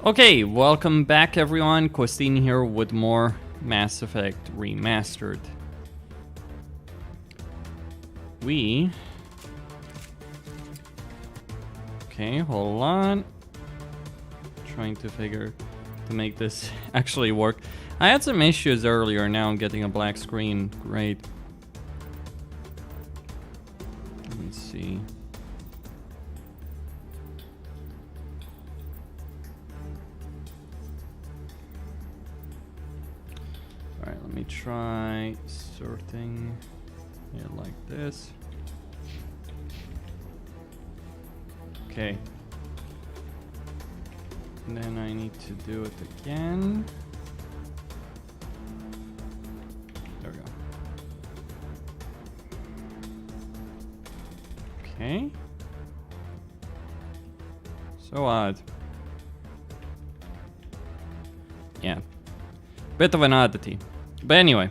Okay, welcome back everyone. Christine here with more Mass Effect Remastered. Okay, hold on. Trying to make this actually work. I had some issues earlier, now I'm getting a black screen. Great. Let's see. Alright, let me try sorting it like this. Okay. And then I need to do it again. There we go. Okay. So odd. Yeah. Bit of an oddity. But anyway.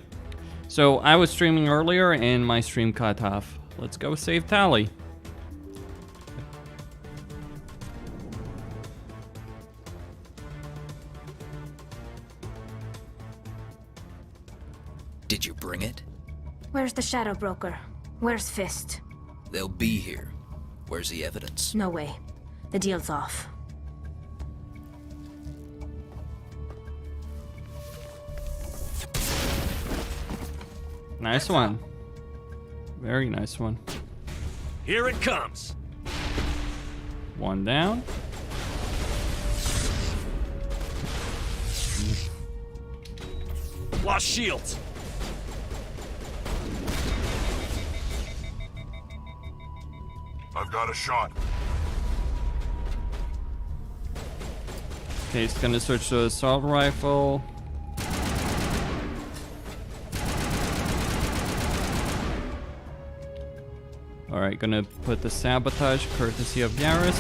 So I was streaming earlier and my stream cut off. Let's go save Tally. Did you bring it? Where's the Shadow Broker? Where's Fist? They'll be here. Where's the evidence? No way. The deal's off. Nice one. Very nice one. Here it comes. One down. Lost shields. I've got a shot. Okay, it's gonna switch to assault rifle. Alright, gonna put the sabotage courtesy of Yaris.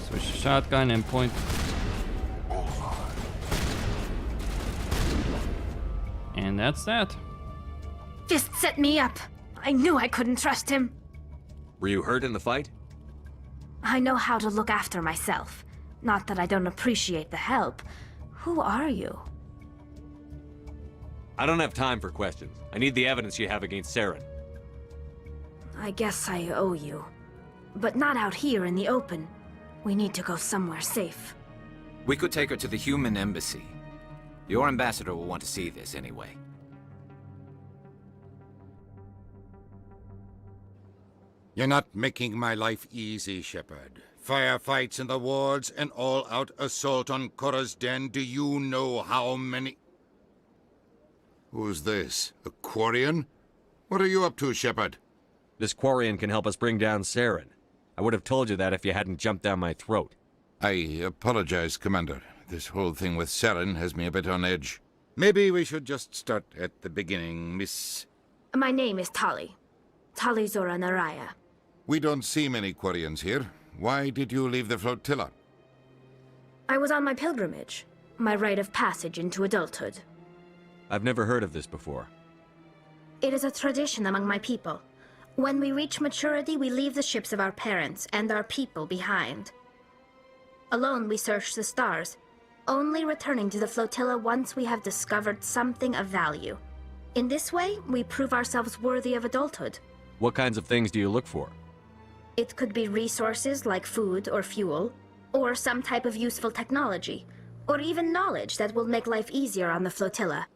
Switch to shotgun and point. And that's that. Fist set me up. I knew I couldn't trust him. Were you hurt in the fight? I know how to look after myself. Not that I don't appreciate the help. Who are you? I don't have time for questions. I need the evidence you have against Saren. I guess I owe you. But not out here in the open. We need to go somewhere safe. We could take her to the human embassy. Your ambassador will want to see this anyway. You're not making my life easy, Shepard. Firefights in the wards, an all-out assault on Korra's den. Do you know how many... Who's this? A Quarian? What are you up to, Shepard? This Quarian can help us bring down Saren. I would have told you that if you hadn't jumped down my throat. I apologize, Commander. This whole thing with Saren has me a bit on edge. Maybe we should just start at the beginning, Miss... My name is Tali. Tali Zora Naraya. We don't see many Quarians here. Why did you leave the flotilla? I was on my pilgrimage. My rite of passage into adulthood. I've never heard of this before. It is a tradition among my people. When we reach maturity, we leave the ships of our parents and our people behind. Alone, we search the stars, only returning to the flotilla once we have discovered something of value. In this way, we prove ourselves worthy of adulthood. What kinds of things do you look for? It could be resources like food or fuel, or some type of useful technology, or even knowledge that will make life easier on the flotilla.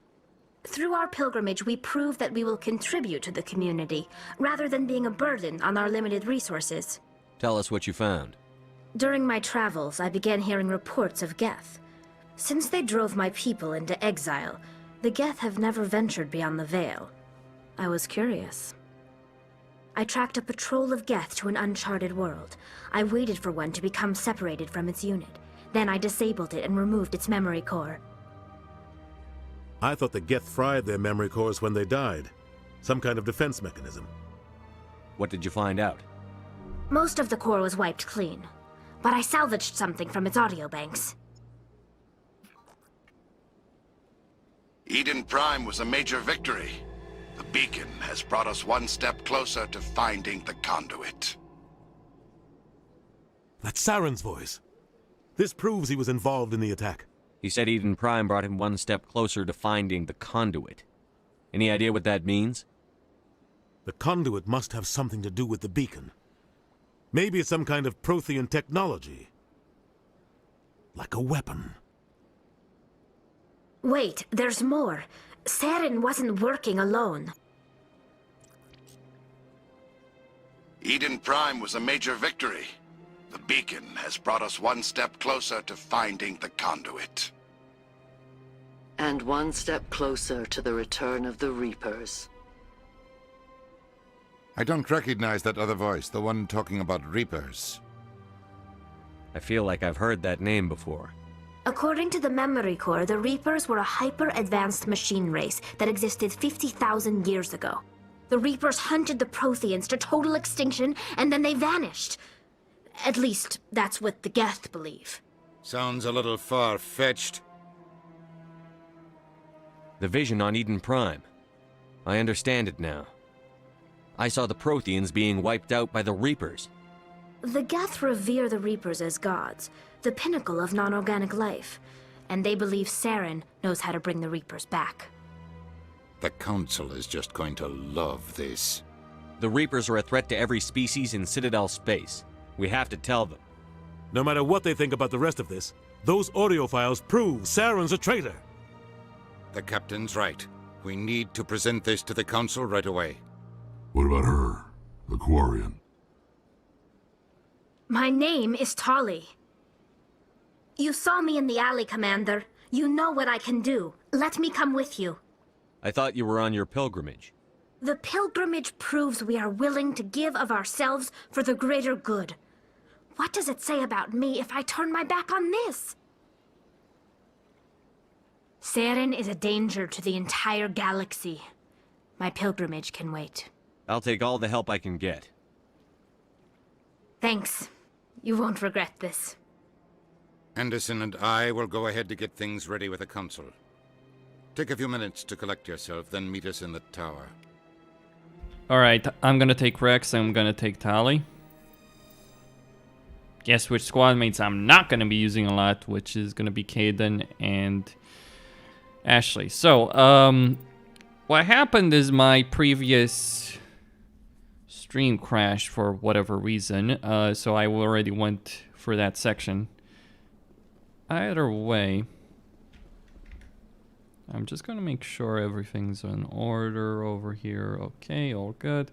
Through our pilgrimage, we prove that we will contribute to the community, rather than being a burden on our limited resources. Tell us what you found. During my travels, I began hearing reports of Geth. Since they drove my people into exile, the Geth have never ventured beyond the Veil. I was curious. I tracked a patrol of Geth to an uncharted world. I waited for one to become separated from its unit. Then I disabled it and removed its memory core. I thought the Geth fried their memory cores when they died. Some kind of defense mechanism. What did you find out? Most of the core was wiped clean, but I salvaged something from its audio banks. Eden Prime was a major victory. The beacon has brought us one step closer to finding the conduit. That's Saren's voice. This proves he was involved in the attack. He said Eden Prime brought him one step closer to finding the conduit. Any idea what that means? The conduit must have something to do with the beacon. Maybe it's some kind of Prothean technology. Like a weapon. Wait, there's more. Saren wasn't working alone. Eden Prime was a major victory. The beacon has brought us one step closer to finding the conduit. And one step closer to the return of the Reapers. I don't recognize that other voice, the one talking about Reapers. I feel like I've heard that name before. According to the Memory Core, the Reapers were a hyper-advanced machine race that existed 50,000 years ago. The Reapers hunted the Protheans to total extinction, and then they vanished. At least, that's what the Geth believe. Sounds a little far-fetched. The vision on Eden Prime. I understand it now. I saw the Protheans being wiped out by the Reapers. The Geth revere the Reapers as gods, the pinnacle of non-organic life, and they believe Saren knows how to bring the Reapers back. The Council is just going to love this. The Reapers are a threat to every species in Citadel space. We have to tell them. No matter what they think about the rest of this, those audio files prove Saren's a traitor. The Captain's right. We need to present this to the Council right away. What about her, the Quarian? My name is Tali. You saw me in the alley, Commander. You know what I can do. Let me come with you. I thought you were on your pilgrimage. The pilgrimage proves we are willing to give of ourselves for the greater good. What does it say about me if I turn my back on this? Saren is a danger to the entire galaxy. My pilgrimage can wait. I'll take all the help I can get. Thanks. You won't regret this. Anderson and I will go ahead to get things ready with the Council. Take a few minutes to collect yourself, then meet us in the tower. Alright, I'm gonna take Rex, I'm gonna take Tali. Guess which squad mates I'm not gonna be using a lot, which is gonna be Caden and Ashley. So, what happened is my previous stream crashed for whatever reason, so I already went for that section. Either way, I'm just gonna make sure everything's in order over here. Okay, all good.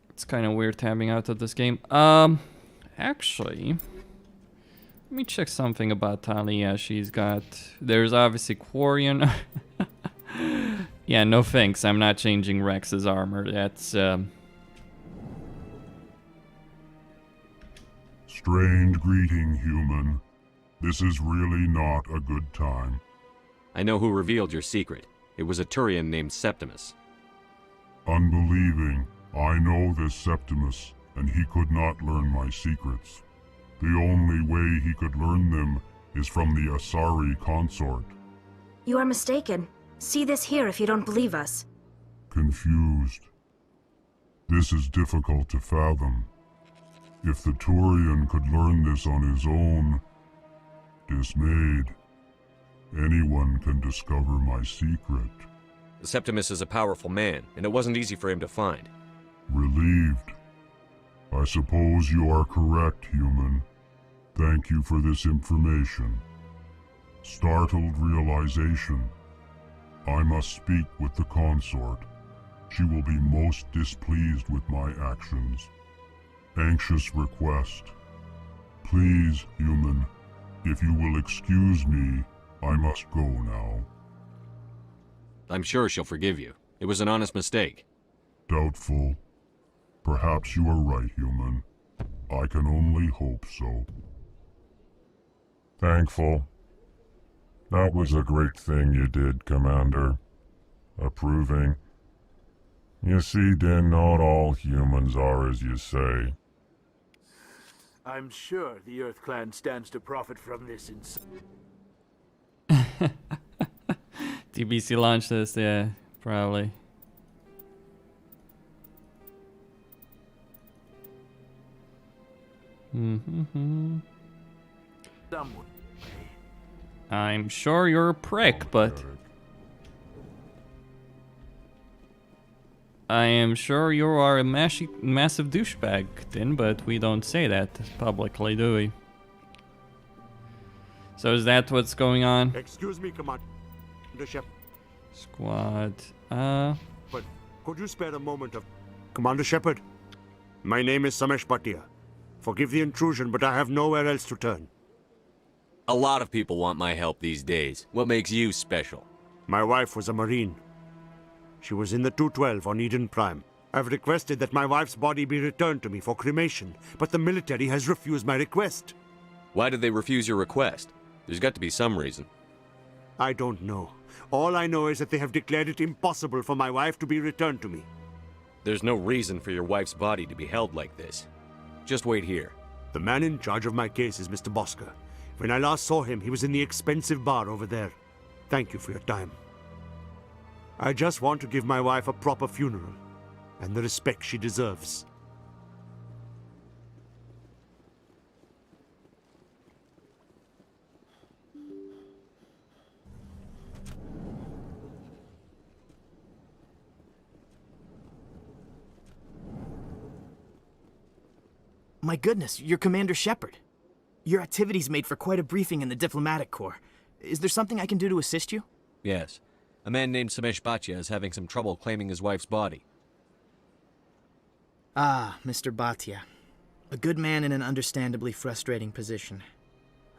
It's kind of weird tabbing out of this game. Actually, let me check something about Tali. Yeah, she's got... There's obviously Quarian. Yeah, no thanks. I'm not changing Rex's armor. That's, Strange greeting, human. This is really not a good time. I know who revealed your secret. It was a Turian named Septimus. Unbelieving, I know this Septimus, and he could not learn my secrets. The only way he could learn them is from the Asari consort. You are mistaken. See this here if you don't believe us. Confused. This is difficult to fathom. If the Turian could learn this on his own, dismayed, anyone can discover my secret. Septimus is a powerful man, and it wasn't easy for him to find. Relieved. I suppose you are correct, human. Thank you for this information. Startled realization. I must speak with the consort. She will be most displeased with my actions. Anxious request. Please, human, if you will excuse me, I must go now. I'm sure she'll forgive you. It was an honest mistake. Doubtful. Perhaps you are right, human. I can only hope so. Thankful. That was a great thing you did, Commander. Approving. You see, then, not all humans are as you say. I'm sure the Earth Clan stands to profit from this TBC launched this, yeah. Probably. Someone. I'm sure you're a prick, but I am sure you are a massive douchebag, Din, but we don't say that publicly, do we? So is that what's going on? Excuse me, Commander Shepard. Squad, But could you spare a moment of... Commander Shepard, my name is Samesh Bhatia. Forgive the intrusion, but I have nowhere else to turn. A lot of people want my help these days. What makes you special? My wife was a Marine. She was in the 212 on Eden Prime. I've requested that my wife's body be returned to me for cremation, but the military has refused my request. Why did they refuse your request? There's got to be some reason. I don't know. All I know is that they have declared it impossible for my wife to be returned to me. There's no reason for your wife's body to be held like this. Just wait here. The man in charge of my case is Mr. Bosker. When I last saw him, he was in the expensive bar over there. Thank you for your time. I just want to give my wife a proper funeral, and the respect she deserves. My goodness, you're Commander Shepard. Your activities made for quite a briefing in the Diplomatic Corps. Is there something I can do to assist you? Yes. A man named Samesh Bhatia is having some trouble claiming his wife's body. Ah, Mr. Bhatia. A good man in an understandably frustrating position.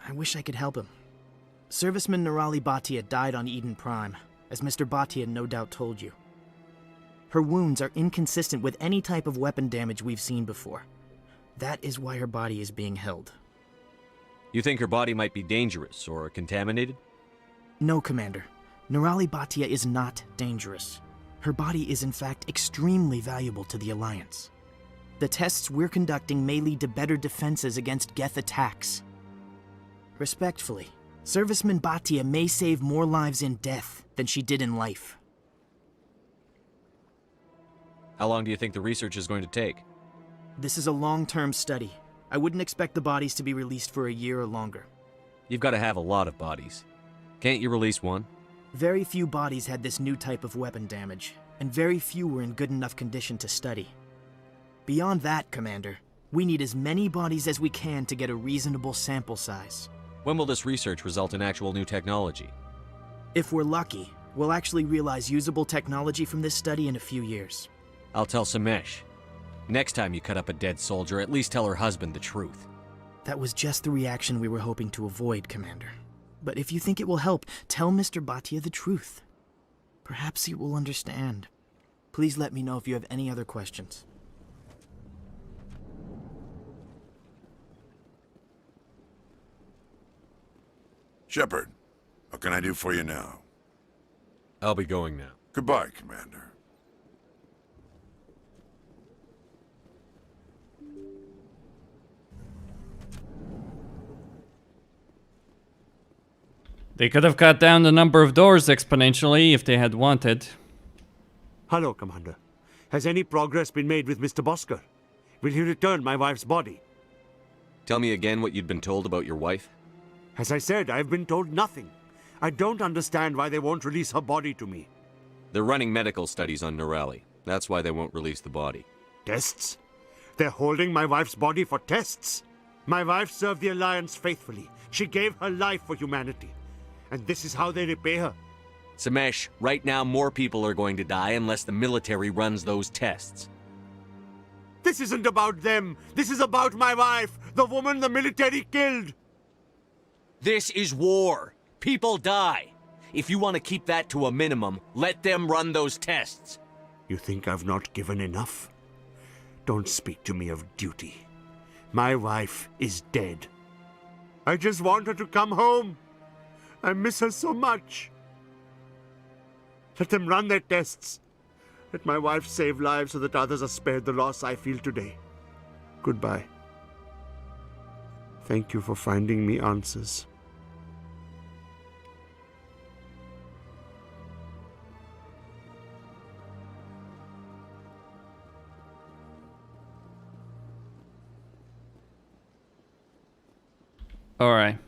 I wish I could help him. Serviceman Nirali Bhatia died on Eden Prime, as Mr. Bhatia no doubt told you. Her wounds are inconsistent with any type of weapon damage we've seen before. That is why her body is being held. You think her body might be dangerous or contaminated? No, Commander. Nirali Bhatia is not dangerous. Her body is in fact extremely valuable to the Alliance. The tests we're conducting may lead to better defenses against Geth attacks. Respectfully, Serviceman Bhatia may save more lives in death than she did in life. How long do you think the research is going to take? This is a long-term study. I wouldn't expect the bodies to be released for a year or longer. You've got to have a lot of bodies. Can't you release one? Very few bodies had this new type of weapon damage, and very few were in good enough condition to study. Beyond that, Commander, we need as many bodies as we can to get a reasonable sample size. When will this research result in actual new technology? If we're lucky, we'll actually realize usable technology from this study in a few years. I'll tell Samesh. Next time you cut up a dead soldier, at least tell her husband the truth. That was just the reaction we were hoping to avoid, Commander. But if you think it will help, tell Mr. Bhatia the truth. Perhaps he will understand. Please let me know if you have any other questions. Shepard, what can I do for you now? I'll be going now. Goodbye, Commander. They could have cut down the number of doors exponentially if they had wanted. Hello, Commander. Has any progress been made with Mr. Bosker? Will he return my wife's body? Tell me again what you'd been told about your wife? As I said, I've been told nothing. I don't understand why they won't release her body to me. They're running medical studies on Nirali. That's why they won't release the body. Tests? They're holding my wife's body for tests? My wife served the Alliance faithfully. She gave her life for humanity. And this is how they repay her. Samesh, right now more people are going to die unless the military runs those tests. This isn't about them. This is about my wife, the woman the military killed. This is war. People die. If you want to keep that to a minimum, let them run those tests. You think I've not given enough? Don't speak to me of duty. My wife is dead. I just want her to come home. I miss her so much. Let them run their tests. Let my wife save lives so that others are spared the loss I feel today. Goodbye. Thank you for finding me answers. Alright.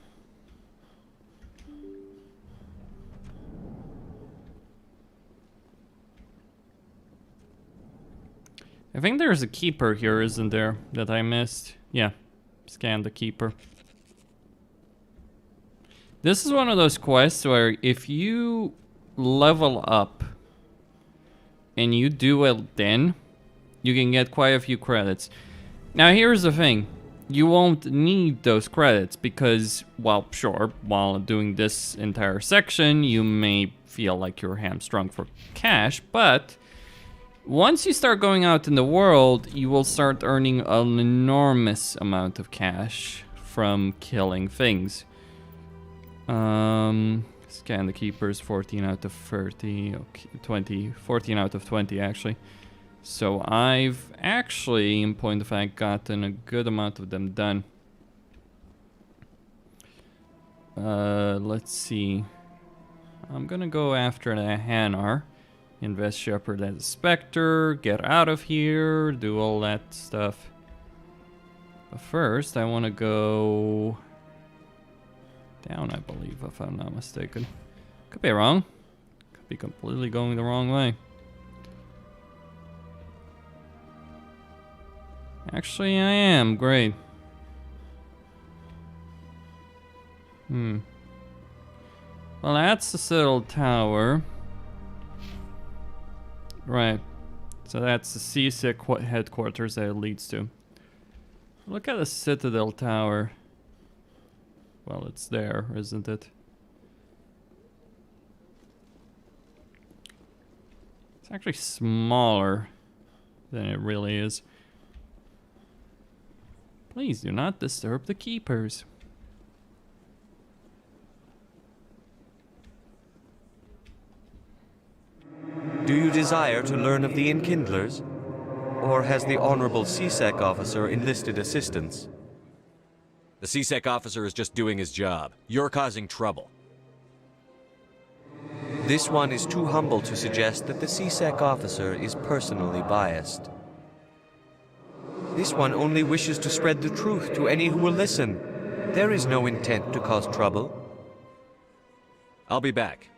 I think there's a keeper here, isn't there, that I missed? Yeah, scan the keeper. This is one of those quests where if you level up and you do it then, you can get quite a few credits. Now here's the thing, you won't need those credits because, well, sure, while doing this entire section, you may feel like you're hamstrung for cash, but once you start going out in the world, you will start earning an enormous amount of cash from killing things. Scan the keepers, 14 out of 30, okay, 20, 14 out of 20 actually. So I've actually, in point of fact, gotten a good amount of them done. Let's see. I'm gonna go after the Hanar. Invest Shepard as a Spectre, get out of here, do all that stuff. But first, I want to go down, I believe, if I'm not mistaken. Could be wrong. Could be completely going the wrong way. Actually, I am. Great. Well, that's the Citadel Tower. Right. So that's the CSEC headquarters that it leads to. Look at the Citadel Tower. Well, it's there, isn't it? It's actually smaller than it really is. Please do not disturb the keepers. Do you desire to learn of the Enkindlers? Or has the Honorable CSEC officer enlisted assistance? The CSEC officer is just doing his job. You're causing trouble. This one is too humble to suggest that the CSEC officer is personally biased. This one only wishes to spread the truth to any who will listen. There is no intent to cause trouble. I'll be back.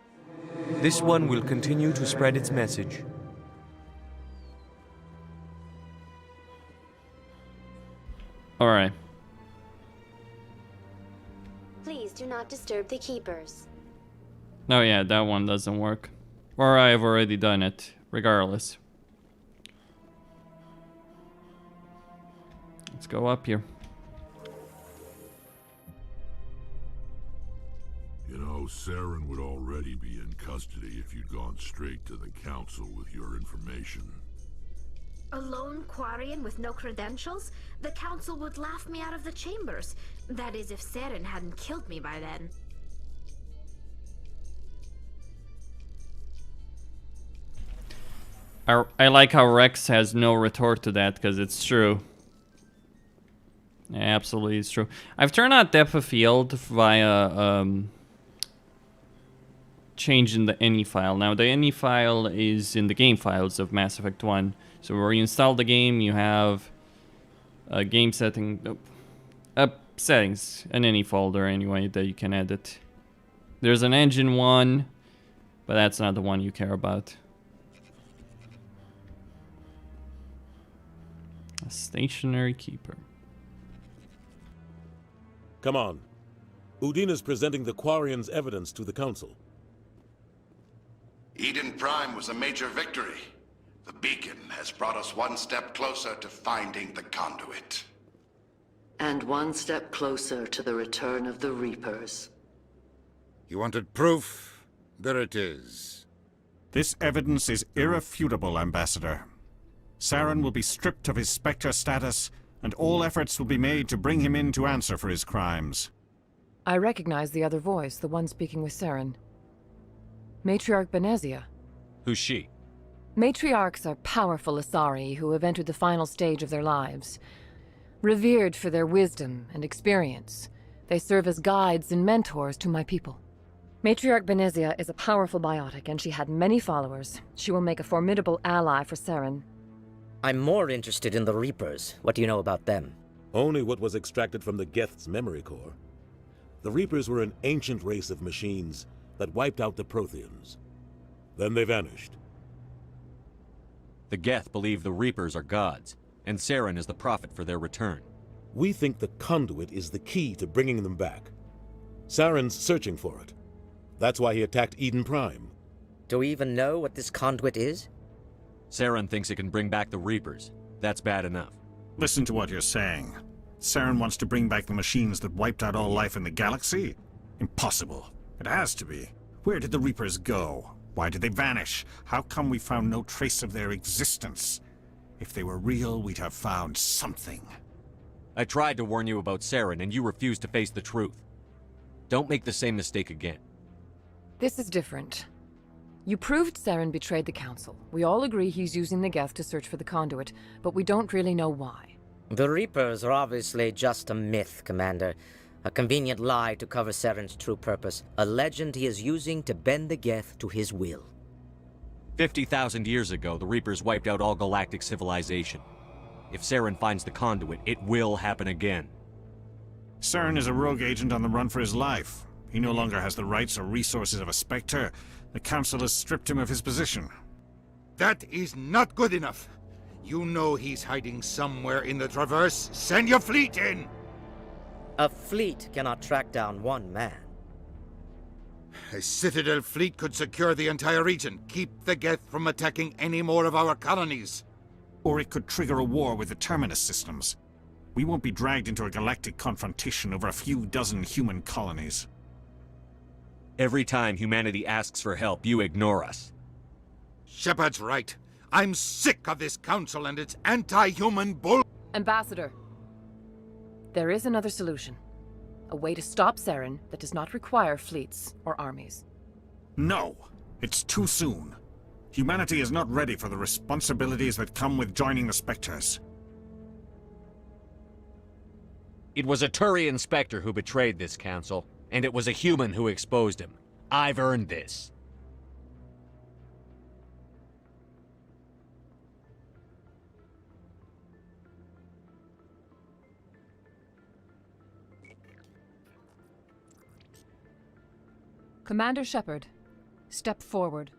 This one will continue to spread its message. All right. Please do not disturb the keepers. Oh yeah, that one doesn't work. Or I have already done it, regardless. Let's go up here. You know, Saren would already be in custody if you'd gone straight to the council with your information. A lone Quarian with no credentials? The council would laugh me out of the chambers. That is, if Saren hadn't killed me by then. I like how Rex has no retort to that, because it's true. Yeah, absolutely, it's true. I've turned on depth of field via changing the any file. Now, the any file is in the game files of Mass Effect 1. So where you install the game, you have a game setting, settings, an any folder anyway that you can edit. There's an engine one, but that's not the one you care about. A stationary keeper. Come on. Udina's presenting the Quarian's evidence to the Council. Eden Prime was a major victory. The beacon has brought us one step closer to finding the conduit. And one step closer to the return of the Reapers. You wanted proof? There it is. This evidence is irrefutable, Ambassador. Saren will be stripped of his Spectre status, and all efforts will be made to bring him in to answer for his crimes. I recognize the other voice, the one speaking with Saren. Matriarch Benezia. Who's she? Matriarchs are powerful Asari who have entered the final stage of their lives. Revered for their wisdom and experience, they serve as guides and mentors to my people. Matriarch Benezia is a powerful biotic, and she had many followers. She will make a formidable ally for Saren. I'm more interested in the Reapers. What do you know about them? Only what was extracted from the Geth's memory core. The Reapers were an ancient race of machines that wiped out the Protheans. Then they vanished. The Geth believe the Reapers are gods, and Saren is the prophet for their return. We think the conduit is the key to bringing them back. Saren's searching for it. That's why he attacked Eden Prime. Do we even know what this conduit is? Saren thinks it can bring back the Reapers. That's bad enough. Listen to what you're saying. Saren wants to bring back the machines that wiped out all life in the galaxy? Impossible. It has to be. Where did the Reapers go? Why did they vanish? How come we found no trace of their existence? If they were real, we'd have found something. I tried to warn you about Saren, and you refused to face the truth. Don't make the same mistake again. This is different. You proved Saren betrayed the Council. We all agree he's using the Geth to search for the conduit, but we don't really know why. The Reapers are obviously just a myth, Commander. A convenient lie to cover Saren's true purpose. A legend he is using to bend the Geth to his will. 50,000 years ago, the Reapers wiped out all galactic civilization. If Saren finds the conduit, it will happen again. Saren is a rogue agent on the run for his life. He no longer has the rights or resources of a Spectre. The Council has stripped him of his position. That is not good enough. You know he's hiding somewhere in the Traverse. Send your fleet in! A fleet cannot track down one man. A Citadel fleet could secure the entire region, keep the Geth from attacking any more of our colonies. Or it could trigger a war with the Terminus systems. We won't be dragged into a galactic confrontation over a few dozen human colonies. Every time humanity asks for help, you ignore us. Shepard's right. I'm sick of this council and its anti-human bull— Ambassador, there is another solution. A way to stop Saren that does not require fleets or armies. No! It's too soon. Humanity is not ready for the responsibilities that come with joining the Spectres. It was a Turian Spectre who betrayed this council, and it was a human who exposed him. I've earned this. Commander Shepard, step forward.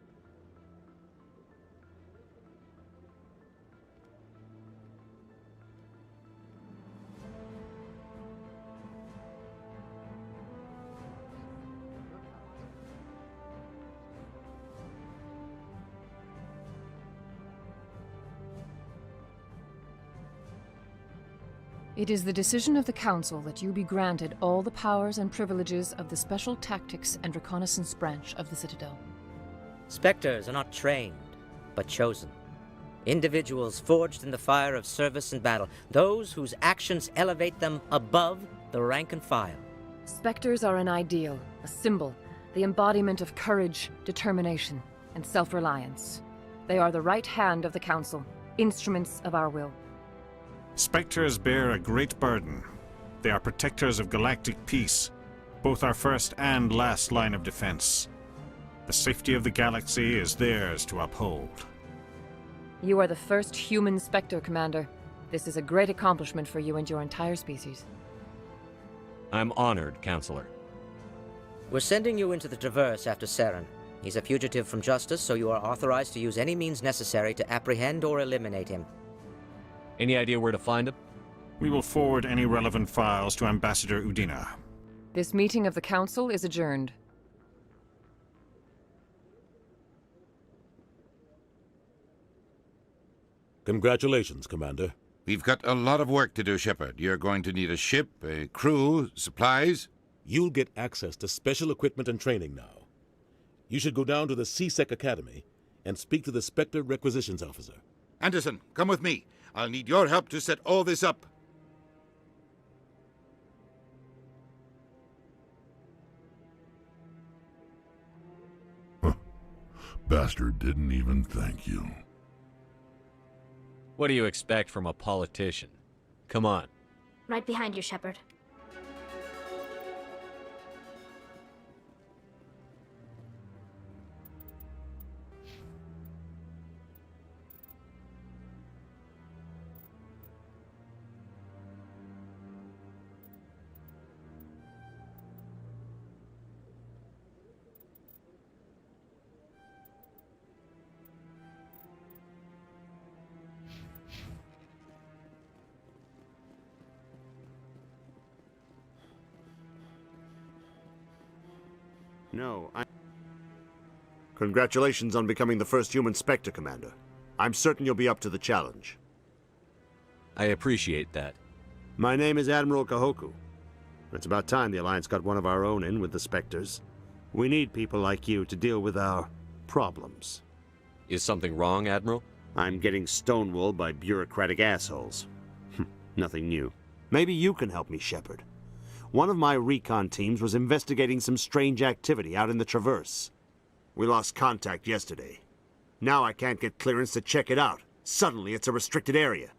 It is the decision of the Council that you be granted all the powers and privileges of the Special Tactics and Reconnaissance branch of the Citadel. Spectres are not trained, but chosen. Individuals forged in the fire of service and battle, those whose actions elevate them above the rank and file. Spectres are an ideal, a symbol, the embodiment of courage, determination, and self-reliance. They are the right hand of the Council, instruments of our will. Spectres bear a great burden. They are protectors of galactic peace, both our first and last line of defense. The safety of the galaxy is theirs to uphold. You are the first human Spectre, Commander. This is a great accomplishment for you and your entire species. I'm honored, Counselor. We're sending you into the Traverse after Saren. He's a fugitive from justice, so you are authorized to use any means necessary to apprehend or eliminate him. Any idea where to find him? We will forward any relevant files to Ambassador Udina. This meeting of the Council is adjourned. Congratulations, Commander. We've got a lot of work to do, Shepard. You're going to need a ship, a crew, supplies. You'll get access to special equipment and training now. You should go down to the CSEC Academy and speak to the Spectre Requisitions Officer. Anderson, come with me. I'll need your help to set all this up. Bastard didn't even thank you. What do you expect from a politician? Come on. Right behind you, Shepard. No, Congratulations on becoming the first human Spectre, Commander. I'm certain you'll be up to the challenge. I appreciate that. My name is Admiral Kahoku. It's about time the Alliance got one of our own in with the Spectres. We need people like you to deal with our problems. Is something wrong, Admiral? I'm getting stonewalled by bureaucratic assholes. Nothing new. Maybe you can help me, Shepard. One of my recon teams was investigating some strange activity out in the Traverse. We lost contact yesterday. Now I can't get clearance to check it out. Suddenly it's a restricted area.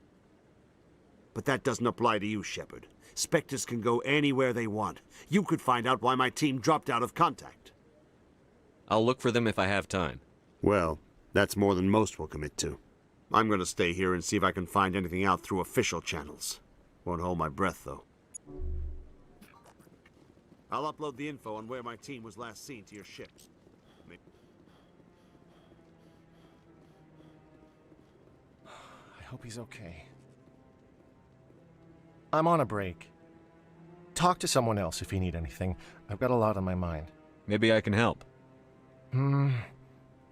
But that doesn't apply to you, Shepard. Spectres can go anywhere they want. You could find out why my team dropped out of contact. I'll look for them if I have time. Well, that's more than most will commit to. I'm going to stay here and see if I can find anything out through official channels. Won't hold my breath, though. I'll upload the info on where my team was last seen to your ship. I hope he's okay. I'm on a break. Talk to someone else if you need anything. I've got a lot on my mind. Maybe I can help. Well,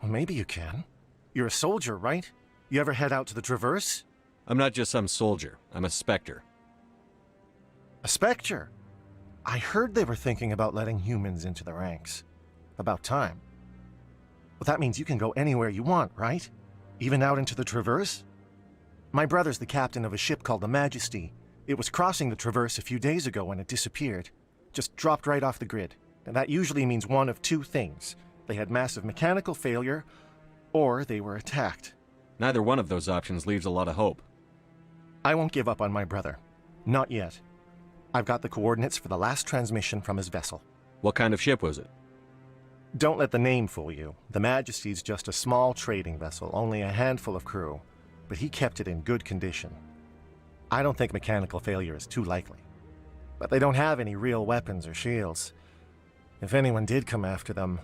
maybe you can. You're a soldier, right? You ever head out to the Traverse? I'm not just some soldier. I'm a Spectre. A Spectre? I heard they were thinking about letting humans into the ranks. About time. Well, that means you can go anywhere you want, right? Even out into the Traverse? My brother's the captain of a ship called the Majesty. It was crossing the Traverse a few days ago when it disappeared. Just dropped right off the grid. And that usually means one of two things. They had massive mechanical failure, or they were attacked. Neither one of those options leaves a lot of hope. I won't give up on my brother. Not yet. I've got the coordinates for the last transmission from his vessel. What kind of ship was it? Don't let the name fool you. The Majesty's just a small trading vessel, only a handful of crew. But he kept it in good condition. I don't think mechanical failure is too likely. But they don't have any real weapons or shields. If anyone did come after them,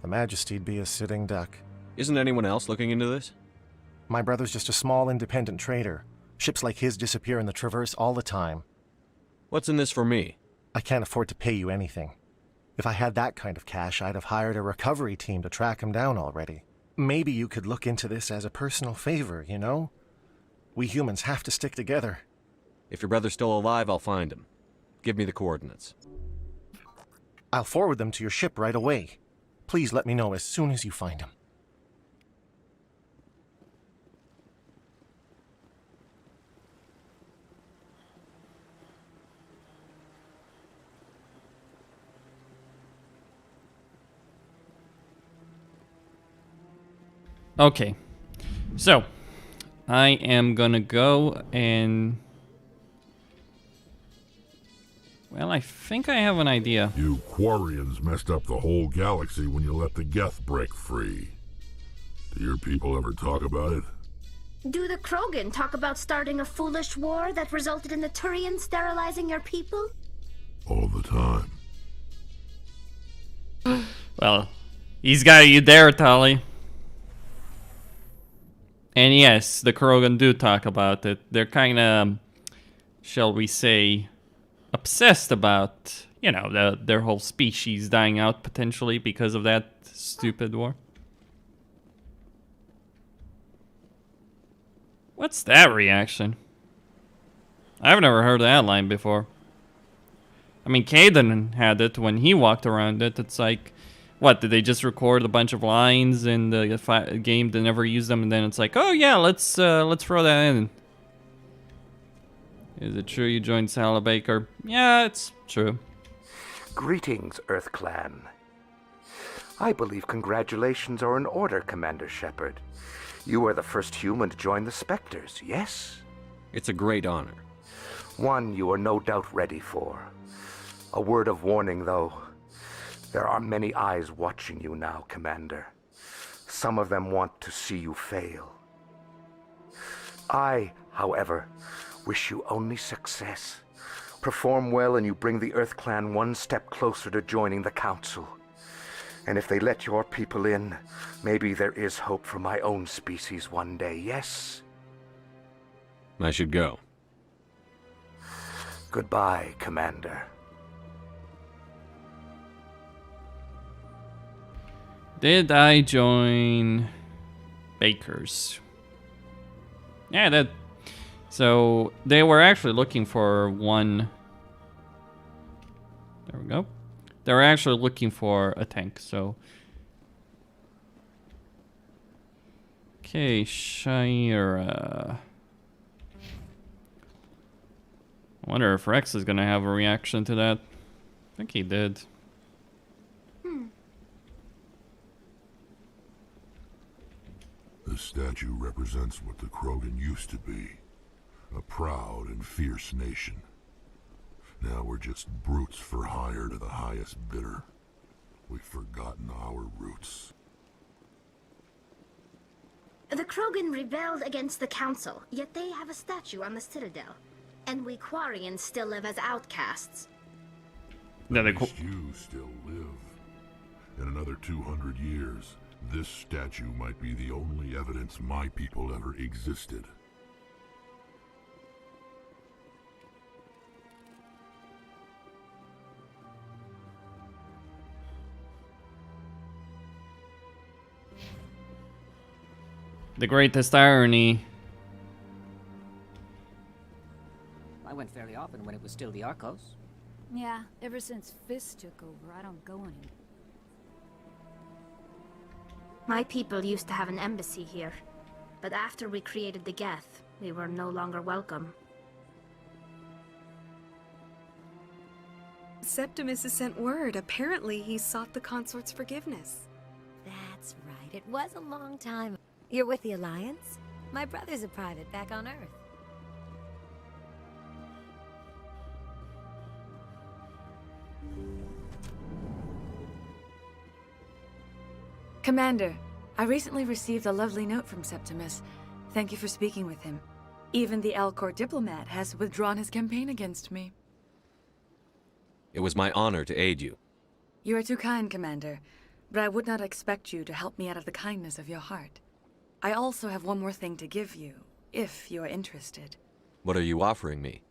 the Majesty'd be a sitting duck. Isn't anyone else looking into this? My brother's just a small independent trader. Ships like his disappear in the Traverse all the time. What's in this for me? I can't afford to pay you anything. If I had that kind of cash, I'd have hired a recovery team to track him down already. Maybe you could look into this as a personal favor, you know? We humans have to stick together. If your brother's still alive, I'll find him. Give me the coordinates. I'll forward them to your ship right away. Please let me know as soon as you find him. Okay, so I am gonna go and, well, I think I have an idea. You Quarians messed up the whole galaxy when you let the Geth break free. Do your people ever talk about it? Do the Krogan talk about starting a foolish war that resulted in the Turians sterilizing your people? All the time. Well, he's got you there, Tali. And yes, the Krogan do talk about it. They're kind of, shall we say, obsessed about, you know, their whole species dying out potentially because of that stupid war. What's that reaction? I've never heard that line before. I mean, Caden had it when he walked around it. It's like, what, did they just record a bunch of lines in the game that never use them, and then it's like, oh yeah, let's throw that in. Is it true you joined Salabaker? Yeah, it's true. Greetings, Earth Clan. I believe congratulations are in order, Commander Shepard. You are the first human to join the Spectres, yes? It's a great honor. One you are no doubt ready for. A word of warning, though. There are many eyes watching you now, Commander. Some of them want to see you fail. I, however, wish you only success. Perform well and you bring the Earth Clan one step closer to joining the Council. And if they let your people in, maybe there is hope for my own species one day, yes? I should go. Goodbye, Commander. Did I join Bakers? Yeah, that... So, they were actually looking for one... There we go. They were actually looking for a tank, so... Okay, Shira. I wonder if Rex is gonna have a reaction to that. I think he did. This statue represents what the Krogan used to be. A proud and fierce nation. Now we're just brutes for hire to the highest bidder. We've forgotten our roots. The Krogan rebelled against the Council, yet they have a statue on the Citadel. And we Quarians still live as outcasts. At least you still live. In another 200 years, this statue might be the only evidence my people ever existed. The greatest irony. I went fairly often when it was still the Arcos. Yeah, ever since Fist took over, I don't go anymore. My people used to have an embassy here, but after we created the Geth, we were no longer welcome. Septimus has sent word. Apparently, he sought the consort's forgiveness. That's right. It was a long time. You're with the Alliance? My brother's a private back on Earth. Commander, I recently received a lovely note from Septimus. Thank you for speaking with him. Even the Alcor diplomat has withdrawn his campaign against me. It was my honor to aid you. You are too kind, Commander, but I would not expect you to help me out of the kindness of your heart. I also have one more thing to give you, if you are interested. What are you offering me?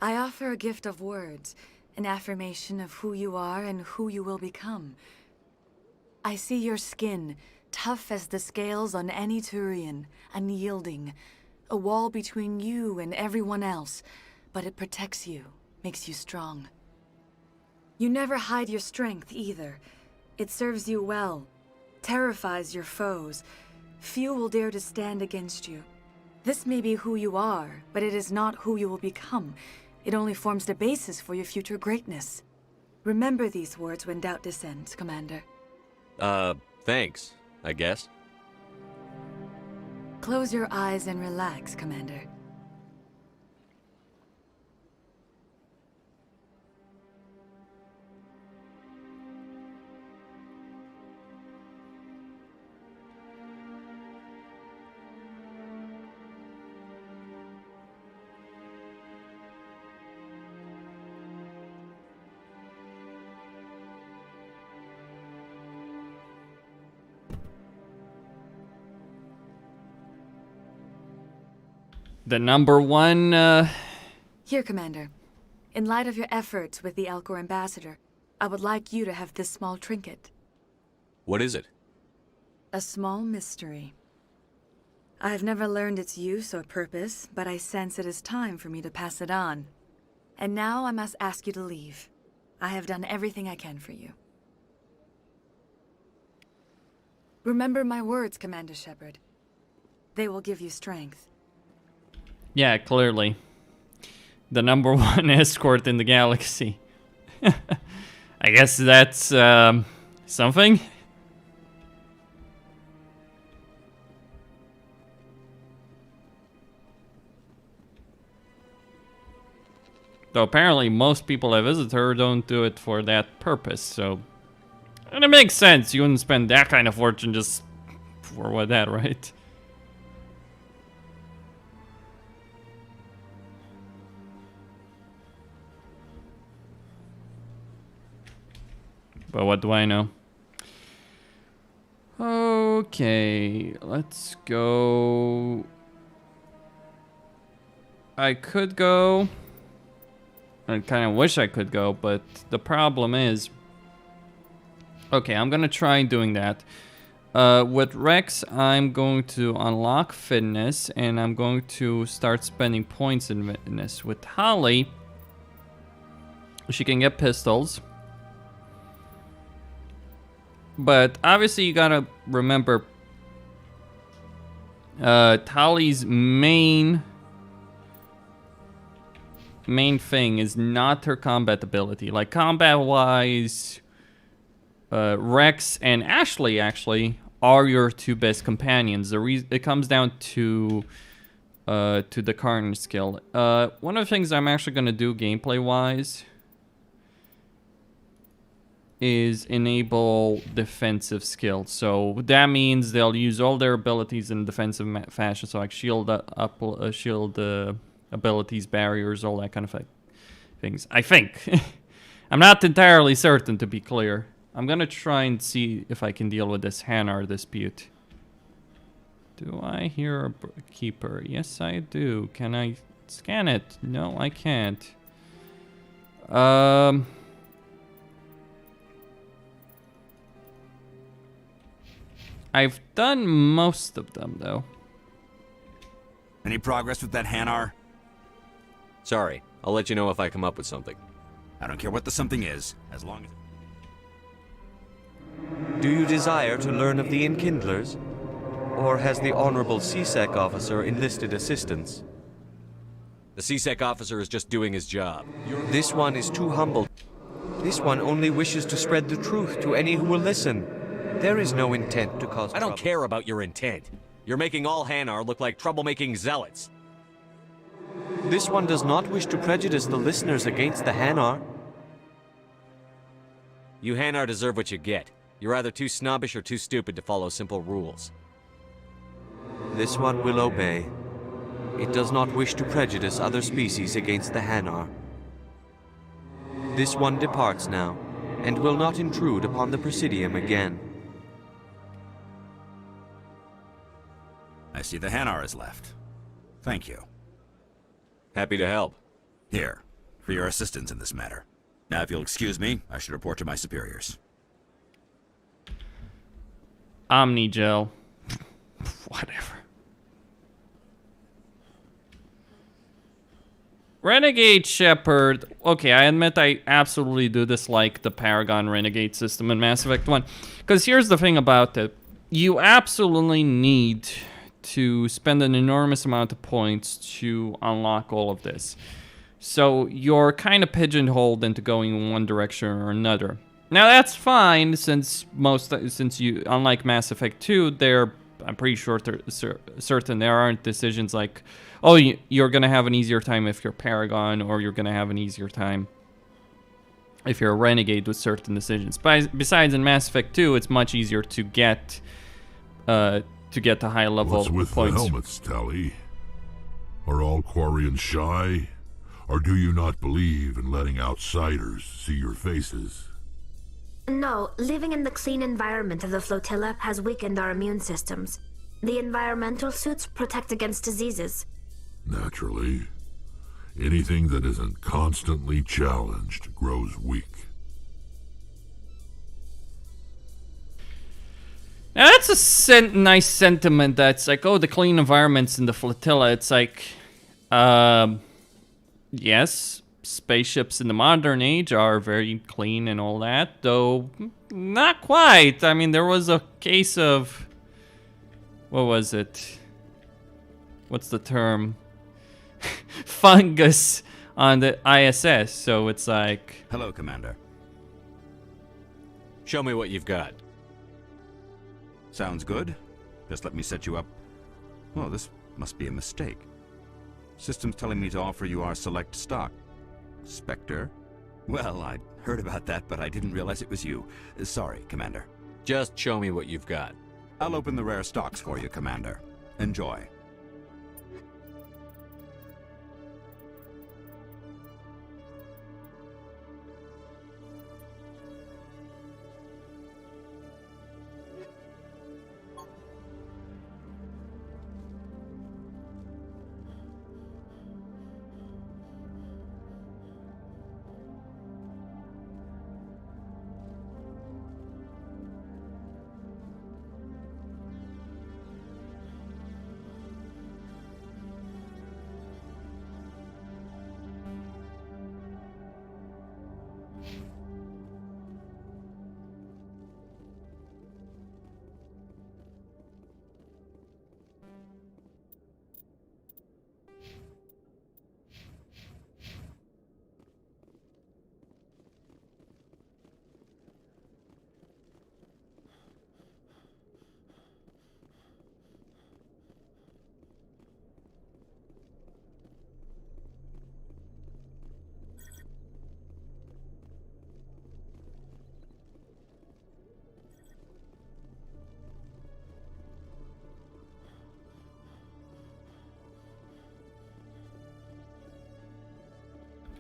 I offer a gift of words, an affirmation of who you are and who you will become. I see your skin, tough as the scales on any Turian, unyielding, a wall between you and everyone else, but it protects you, makes you strong. You never hide your strength either. It serves you well, terrifies your foes. Few will dare to stand against you. This may be who you are, but it is not who you will become. It only forms the basis for your future greatness. Remember these words when doubt descends, Commander. Thanks, I guess. Close your eyes and relax, Commander. The number one, Here, Commander. In light of your efforts with the Alcor ambassador, I would like you to have this small trinket. What is it? A small mystery. I have never learned its use or purpose, but I sense it is time for me to pass it on. And now I must ask you to leave. I have done everything I can for you. Remember my words, Commander Shepard. They will give you strength. yeah, clearly. The number one escort in the galaxy. I guess that's something. Though apparently most people I visit her don't do it for that purpose, so... And it makes sense, you wouldn't spend that kind of fortune just for what that, right? But what do I know? Okay, let's go... I could go... I kind of wish I could go, but the problem is... Okay, I'm gonna try doing that. With Rex, I'm going to unlock fitness, and I'm going to start spending points in fitness. With Holly, she can get pistols. But obviously you gotta remember, Holly's main thing is not her combat ability. Like, combat-wise, Rex and Ashley actually are your two best companions. It comes down to the Carnage skill. One of the things I'm actually gonna do gameplay-wise is enable defensive skills. So that means they'll use all their abilities in defensive fashion, so like shield abilities, barriers, all that kind of things. I think. I'm not entirely certain, to be clear. I'm gonna try and see if I can deal with this Hanar dispute. Do I hear a keeper? Yes, I do. Can I scan it? No, I can't. I've done most of them, though. Any progress with that Hanar? Sorry, I'll let you know if I come up with something. I don't care what the something is, as long as... Do you desire to learn of the Enkindlers? Or has the Honorable CSEC officer enlisted assistance? The CSEC officer is just doing his job. This one is too humble. This one only wishes to spread the truth to any who will listen. There is no intent to cause I don't care about your intent. You're making all Hanar look like troublemaking zealots. This one does not wish to prejudice the listeners against the Hanar. You Hanar deserve what you get. You're either too snobbish or too stupid to follow simple rules. This one will obey. It does not wish to prejudice other species against the Hanar. This one departs now, and will not intrude upon the Presidium again. I see the Hanar is left. Thank you. Happy to help. Here, for your assistance in this matter. Now, if you'll excuse me, I should report to my superiors. Omnigel. Whatever. Renegade Shepherd. Okay, I admit I absolutely do dislike the Paragon Renegade system in Mass Effect 1. Because here's the thing about it. You absolutely need to spend an enormous amount of points to unlock all of this. So you're kind of pigeonholed into going in one direction or another. Now that's fine, since you, unlike Mass Effect 2, I'm pretty sure certain there aren't decisions like, oh, you're gonna have an easier time if you're Paragon, or you're gonna have an easier time if you're a Renegade with certain decisions. But besides, in Mass Effect 2, it's much easier to get to high level What's with points. the helmets, Tali? Are all Quarians shy? Or do you not believe in letting outsiders see your faces? No, living in the clean environment of the flotilla has weakened our immune systems. The environmental suits protect against diseases. Naturally. Anything that isn't constantly challenged grows weak. Now that's a nice sentiment. That's like, oh, the clean environments in the flotilla. It's like, yes, spaceships in the modern age are very clean and all that, though not quite. I mean, there was a case of, what was it? What's the term? Fungus on the ISS, so it's like... Hello, Commander. Show me what you've got. Sounds good. Just let me set you up. Oh, this must be a mistake. System's telling me to offer you our select stock. Spectre? Well, I heard about that, but I didn't realize it was you. Sorry, Commander. Just show me what you've got. I'll open the rare stocks for you, Commander. Enjoy.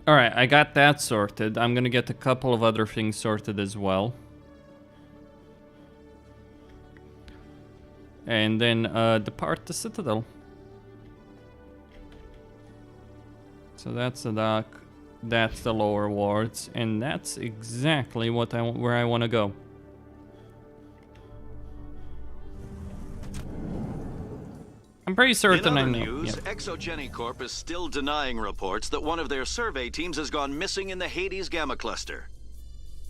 Alright, I got that sorted. I'm gonna get a couple of other things sorted as well. And then depart the Citadel. So that's the dock, that's the lower wards, and that's exactly what where I want to go. I'm pretty certain I know. In other news, Exogeny Corp is still denying reports that one of their survey teams has gone missing in the Hades Gamma Cluster.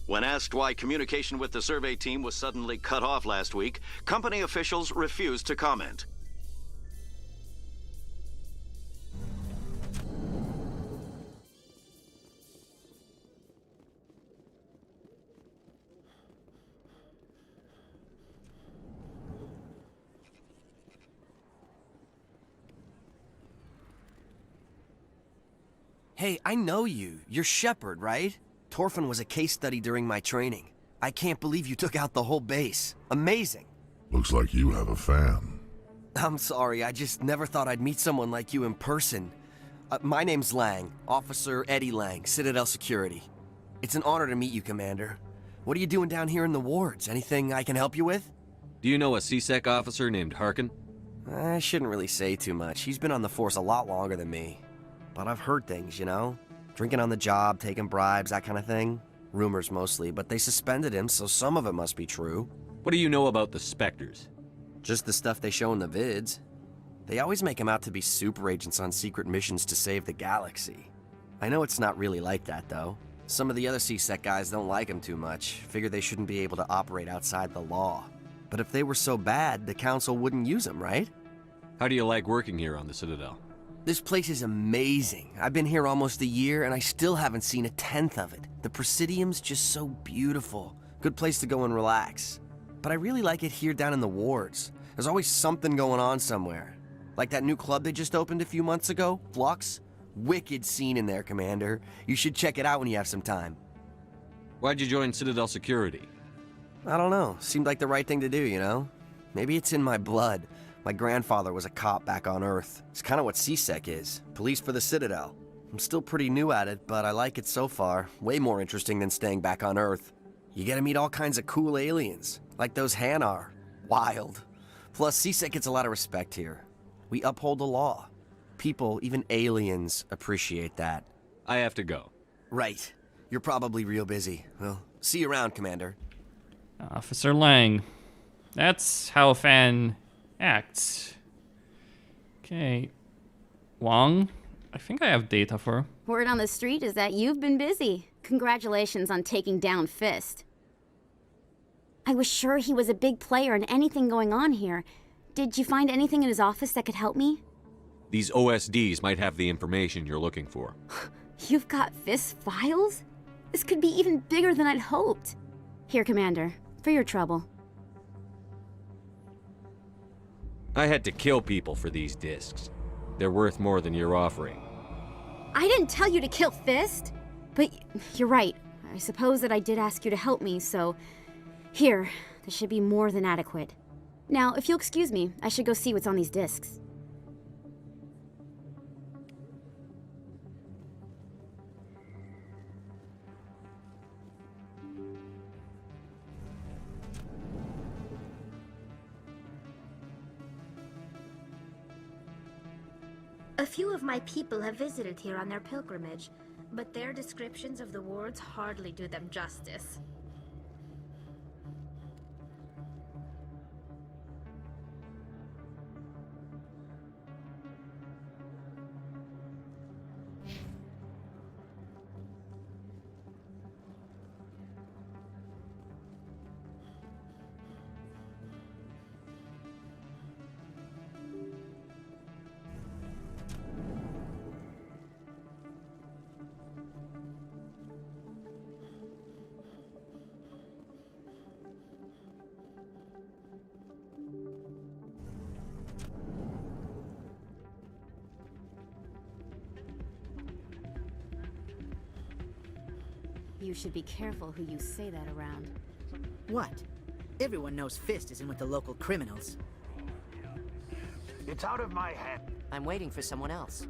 When asked why communication with the survey team was suddenly cut off last week, company officials refused to comment. Hey, I know you. You're Shepard, right? Torfin was a case study during my training. I can't believe you took out the whole base. Amazing. Looks like you have a fan. I'm sorry, I just never thought I'd meet someone like you in person. My name's Lang, Officer Eddie Lang, Citadel Security. It's an honor to meet you, Commander. What are you doing down here in the wards? Anything I can help you with? Do you know a CSEC officer named Harkin? I shouldn't really say too much. He's been on the force a lot longer than me. But I've heard things, you know? Drinking on the job, taking bribes, that kind of thing. Rumors mostly, but they suspended him, so some of it must be true. What do you know about the Spectres? Just the stuff they show in the vids. They always make him out to be super agents on secret missions to save the galaxy. I know it's not really like that, though. Some of the other CSEC guys don't like him too much, figure they shouldn't be able to operate outside the law. But if they were so bad, the Council wouldn't use him, right? How do you like working here on the Citadel? This place is amazing. I've been here almost a year and I still haven't seen a tenth of it. The Presidium's just so beautiful. Good place to go and relax. But I really like it here down in the wards. There's always something going on somewhere. Like that new club they just opened a few months ago, Flux. Wicked scene in there, Commander. You should check it out when you have some time. Why'd you join Citadel Security? I don't know. Seemed like the right thing to do, you know? Maybe it's in my blood. My grandfather was a cop back on Earth. It's kind of what CSEC is. Police for the Citadel. I'm still pretty new at it, but I like it so far. Way more interesting than staying back on Earth. You get to meet all kinds of cool aliens, like those Hanar. Wild. Plus, CSEC gets a lot of respect here. We uphold the law. People, even aliens, appreciate that. I have to go. Right. You're probably real busy. Well, see you around, Commander. Officer Lang. That's how a fan acts. Okay. Wong? I think I have data for her. Word on the street is that you've been busy. Congratulations on taking down Fist. I was sure he was a big player in anything going on here. Did you find anything in his office that could help me? These OSDs might have the information you're looking for. You've got Fist's files? This could be even bigger than I'd hoped. Here, Commander, for your trouble. I had to kill people for these discs. They're worth more than you're offering. I didn't tell you to kill Fist. But you're right. I suppose that I did ask you to help me, so... Here, this should be more than adequate. Now, if you'll excuse me, I should go see what's on these discs. A few of my people have visited here on their pilgrimage, but their descriptions of the wards hardly do them justice. You should be careful who you say that around. What? Everyone knows Fist is in with the local criminals. It's out of my hand. I'm waiting for someone else.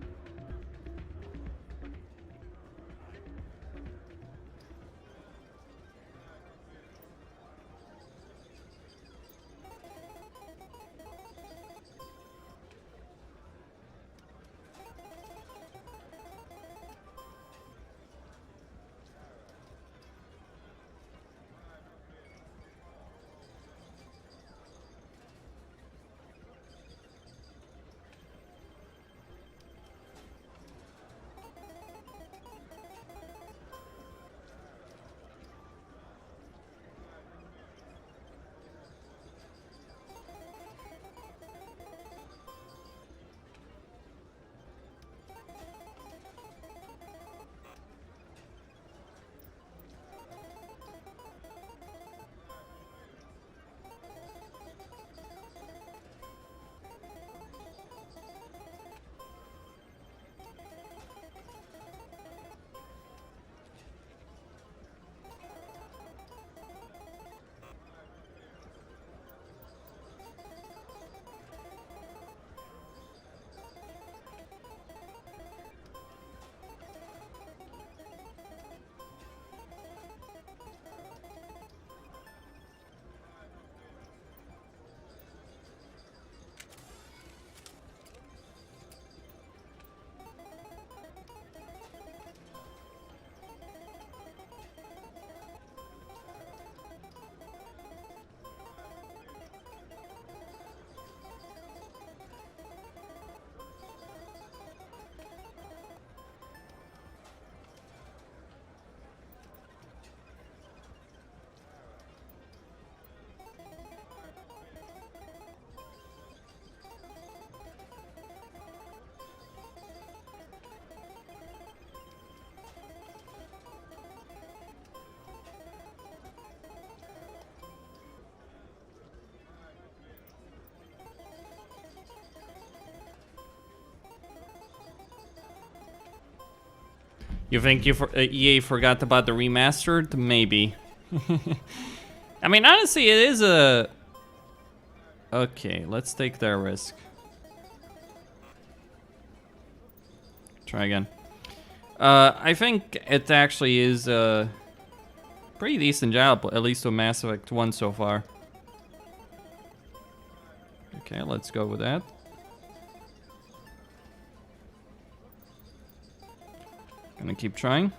You think EA forgot about the remastered? Maybe. I mean, honestly, it is a... Okay, let's take that risk. Try again. I think it actually is a pretty decent job, at least with Mass Effect 1 so far. Okay, let's go with that. Gonna keep trying.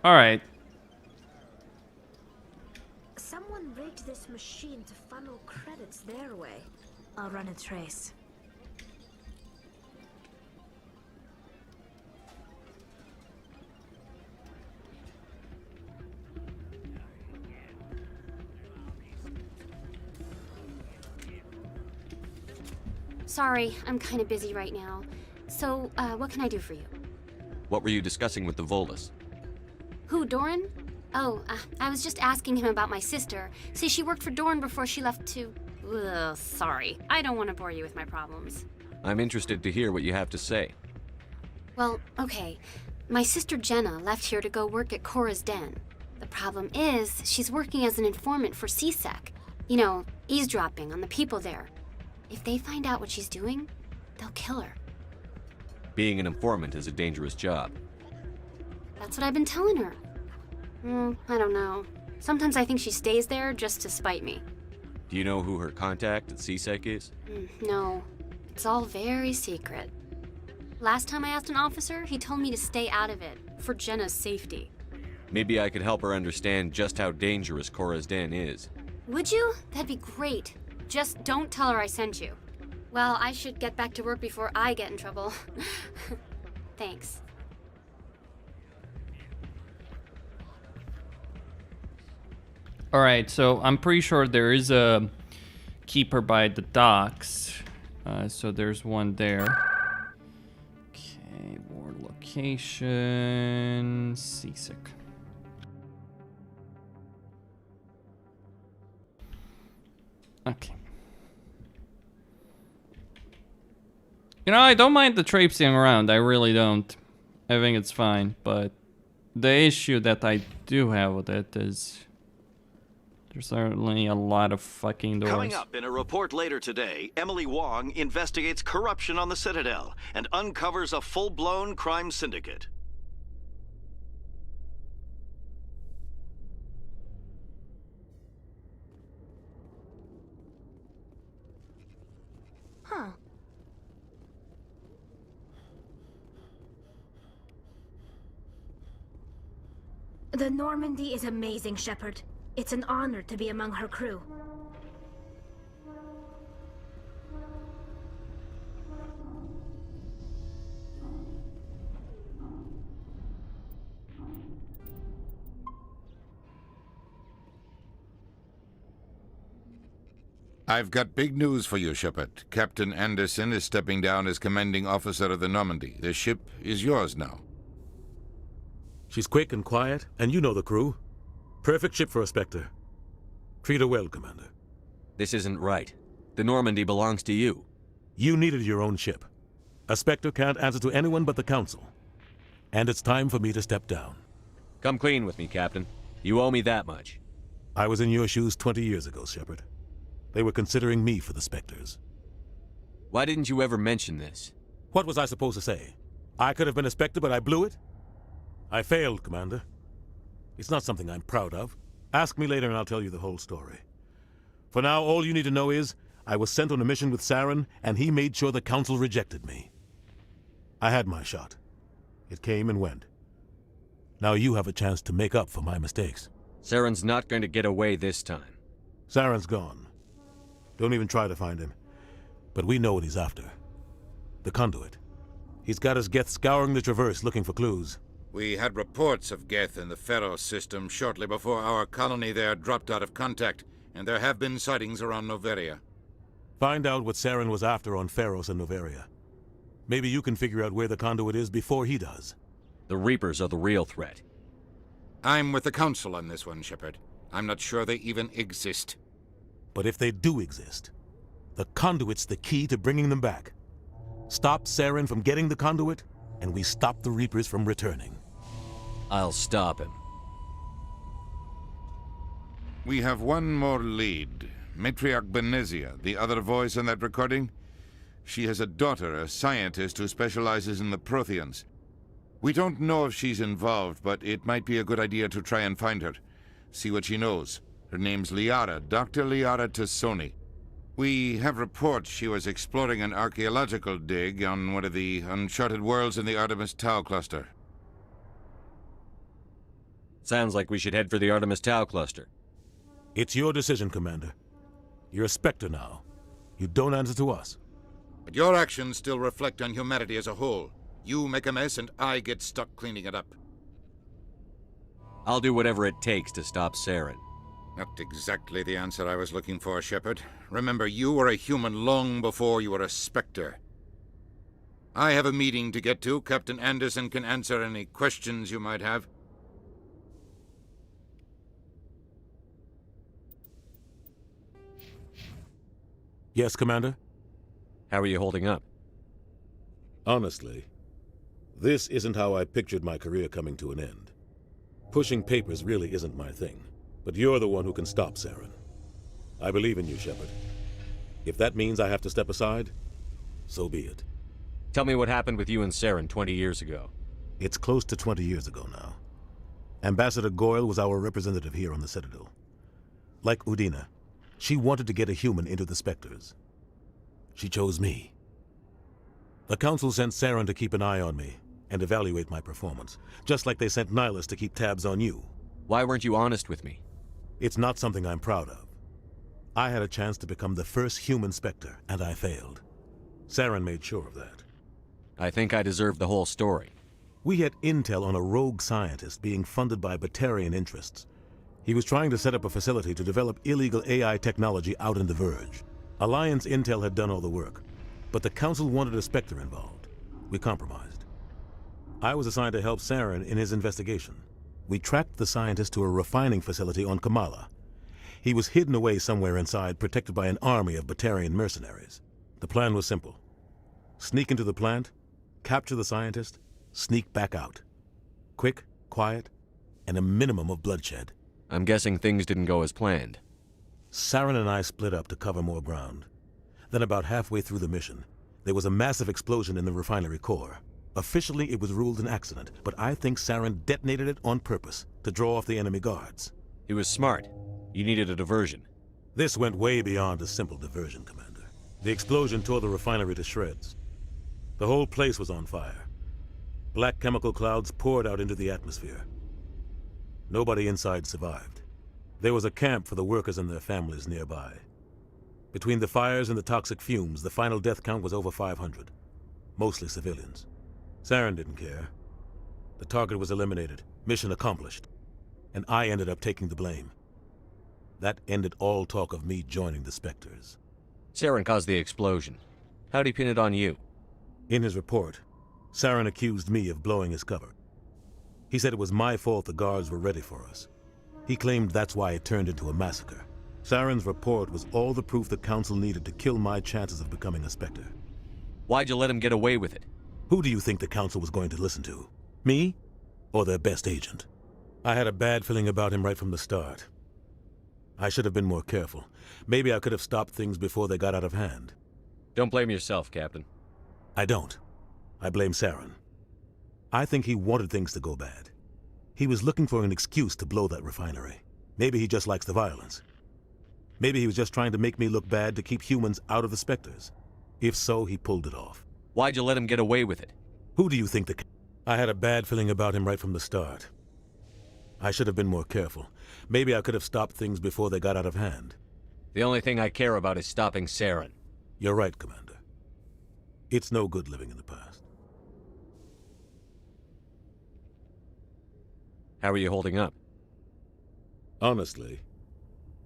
All right. Someone rigged this machine to funnel credits their way. I'll run a trace. Sorry, I'm kind of busy right now. So, what can I do for you? What were you discussing with the Volus? Who, Doran? Oh, I was just asking him about my sister. See, she worked for Doran before she left to... Ugh, sorry. I don't want to bore you with my problems. I'm interested to hear what you have to say. Well, okay. My sister Jenna left here to go work at Cora's Den. The problem is, she's working as an informant for CSEC. You know, eavesdropping on the people there. If they find out what she's doing, they'll kill her. Being an informant is a dangerous job. That's what I've been telling her. I don't know. Sometimes I think she stays there just to spite me. Do you know who her contact at CSEC is? No. It's all very secret. Last time I asked an officer, he told me to stay out of it, for Jenna's safety. Maybe I could help her understand just how dangerous Cora's Den is. Would you? That'd be great. Just don't tell her I sent you. Well, I should get back to work before I get in trouble. Thanks. Alright, so I'm pretty sure there is a keeper by the docks. So there's one there. Okay, war location... CSEC. Okay. You know, I don't mind the traipsing around, I really don't. I think it's fine, but the issue that I do have with it is there's certainly a lot of fucking doors. Coming up in a report later today, Emily Wong investigates corruption on the Citadel and uncovers a full-blown crime syndicate. Huh. The Normandy is amazing, Shepard. It's an honor to be among her crew. I've got big news for you, Shepard. Captain Anderson is stepping down as commanding officer of the Normandy. The ship is yours now. She's quick and quiet, and you know the crew. Perfect ship for a Spectre. Treat her well, Commander. This isn't right. The Normandy belongs to you. You needed your own ship. A Spectre can't answer to anyone but the Council. And it's time for me to step down. Come clean with me, Captain. You owe me that much. I was in your shoes 20 years ago, Shepard. They were considering me for the Spectres. Why didn't you ever mention this? What was I supposed to say? I could have been a Spectre, but I blew it? I failed, Commander. It's not something I'm proud of. Ask me later and I'll tell you the whole story. For now, all you need to know is, I was sent on a mission with Saren, and he made sure the Council rejected me. I had my shot. It came and went. Now you have a chance to make up for my mistakes. Saren's not going to get away this time. Saren's gone. Don't even try to find him. But we know what he's after. The Conduit. He's got his Geth scouring the Traverse looking for clues. We had reports of Geth in the Pharos system shortly before our colony there dropped out of contact, and there have been sightings around Noveria. Find out what Saren was after on Pharos and Noveria. Maybe you can figure out where the conduit is before he does. The Reapers are the real threat. I'm with the Council on this one, Shepard. I'm not sure they even exist. But if they do exist, the conduit's the key to bringing them back. Stop Saren from getting the conduit, and we stop the Reapers from returning. I'll stop him. We have one more lead. Matriarch Benezia, the other voice in that recording. She has a daughter, a scientist who specializes in the Protheans. We don't know if she's involved, but it might be a good idea to try and find her. See what she knows. Her name's Liara, Dr. Liara Tassoni. We have reports she was exploring an archaeological dig on one of the uncharted worlds in the Artemis Tau cluster. Sounds like we should head for the Artemis Tau cluster. It's your decision, Commander. You're a Spectre now. You don't answer to us. But your actions still reflect on humanity as a whole. You make a mess and I get stuck cleaning it up. I'll do whatever it takes to stop Saren. Not exactly the answer I was looking for, Shepard. Remember, you were a human long before you were a Spectre. I have a meeting to get to. Captain Anderson can answer any questions you might have. Yes, Commander? How are you holding up? Honestly, this isn't how I pictured my career coming to an end. Pushing papers really isn't my thing, but you're the one who can stop Saren. I believe in you, Shepard. If that means I have to step aside, so be it. Tell me what happened with you and Saren 20 years ago. It's close to 20 years ago now. Ambassador Goyle was our representative here on the Citadel. Like Udina, she wanted to get a human into the Spectres. She chose me. The Council sent Saren to keep an eye on me and evaluate my performance, just like they sent Nihilus to keep tabs on you. Why weren't you honest with me? It's not something I'm proud of. I had a chance to become the first human Spectre, and I failed. Saren made sure of that. I think I deserve the whole story. We had intel on a rogue scientist being funded by Batarian interests. He was trying to set up a facility to develop illegal AI technology out in the Verge. Alliance intel had done all the work, but the Council wanted a Spectre involved. We compromised. I was assigned to help Saren in his investigation. We tracked the scientist to a refining facility on Kamala. He was hidden away somewhere inside, protected by an army of Batarian mercenaries. The plan was simple. Sneak into the plant, capture the scientist, sneak back out. Quick, quiet, and a minimum of bloodshed. I'm guessing things didn't go as planned. Saren and I split up to cover more ground. Then about halfway through the mission, there was a massive explosion in the refinery core. Officially, it was ruled an accident, but I think Saren detonated it on purpose to draw off the enemy guards. He was smart. You needed a diversion. This went way beyond a simple diversion, Commander. The explosion tore the refinery to shreds. The whole place was on fire. Black chemical clouds poured out into the atmosphere. Nobody inside survived. There was a camp for the workers and their families nearby. Between the fires and the toxic fumes, the final death count was over 500. Mostly civilians. Saren didn't care. The target was eliminated, mission accomplished. And I ended up taking the blame. That ended all talk of me joining the Spectres. Saren caused the explosion. How'd he pin it on you? In his report, Saren accused me of blowing his cover. He said it was my fault the guards were ready for us. He claimed that's why it turned into a massacre. Saren's report was all the proof the Council needed to kill my chances of becoming a Spectre. Why'd you let him get away with it? Who do you think the Council was going to listen to? Me? Or their best agent? I had a bad feeling about him right from the start. I should have been more careful. Maybe I could have stopped things before they got out of hand. Don't blame yourself, Captain. I don't. I blame Saren. I think he wanted things to go bad. He was looking for an excuse to blow that refinery. Maybe he just likes the violence. Maybe he was just trying to make me look bad to keep humans out of the Spectres. If so, he pulled it off. Why'd you let him get away with it? Who do you think the... I had a bad feeling about him right from the start. I should have been more careful. Maybe I could have stopped things before they got out of hand. The only thing I care about is stopping Saren. You're right, Commander. It's no good living in the past. How are you holding up? Honestly,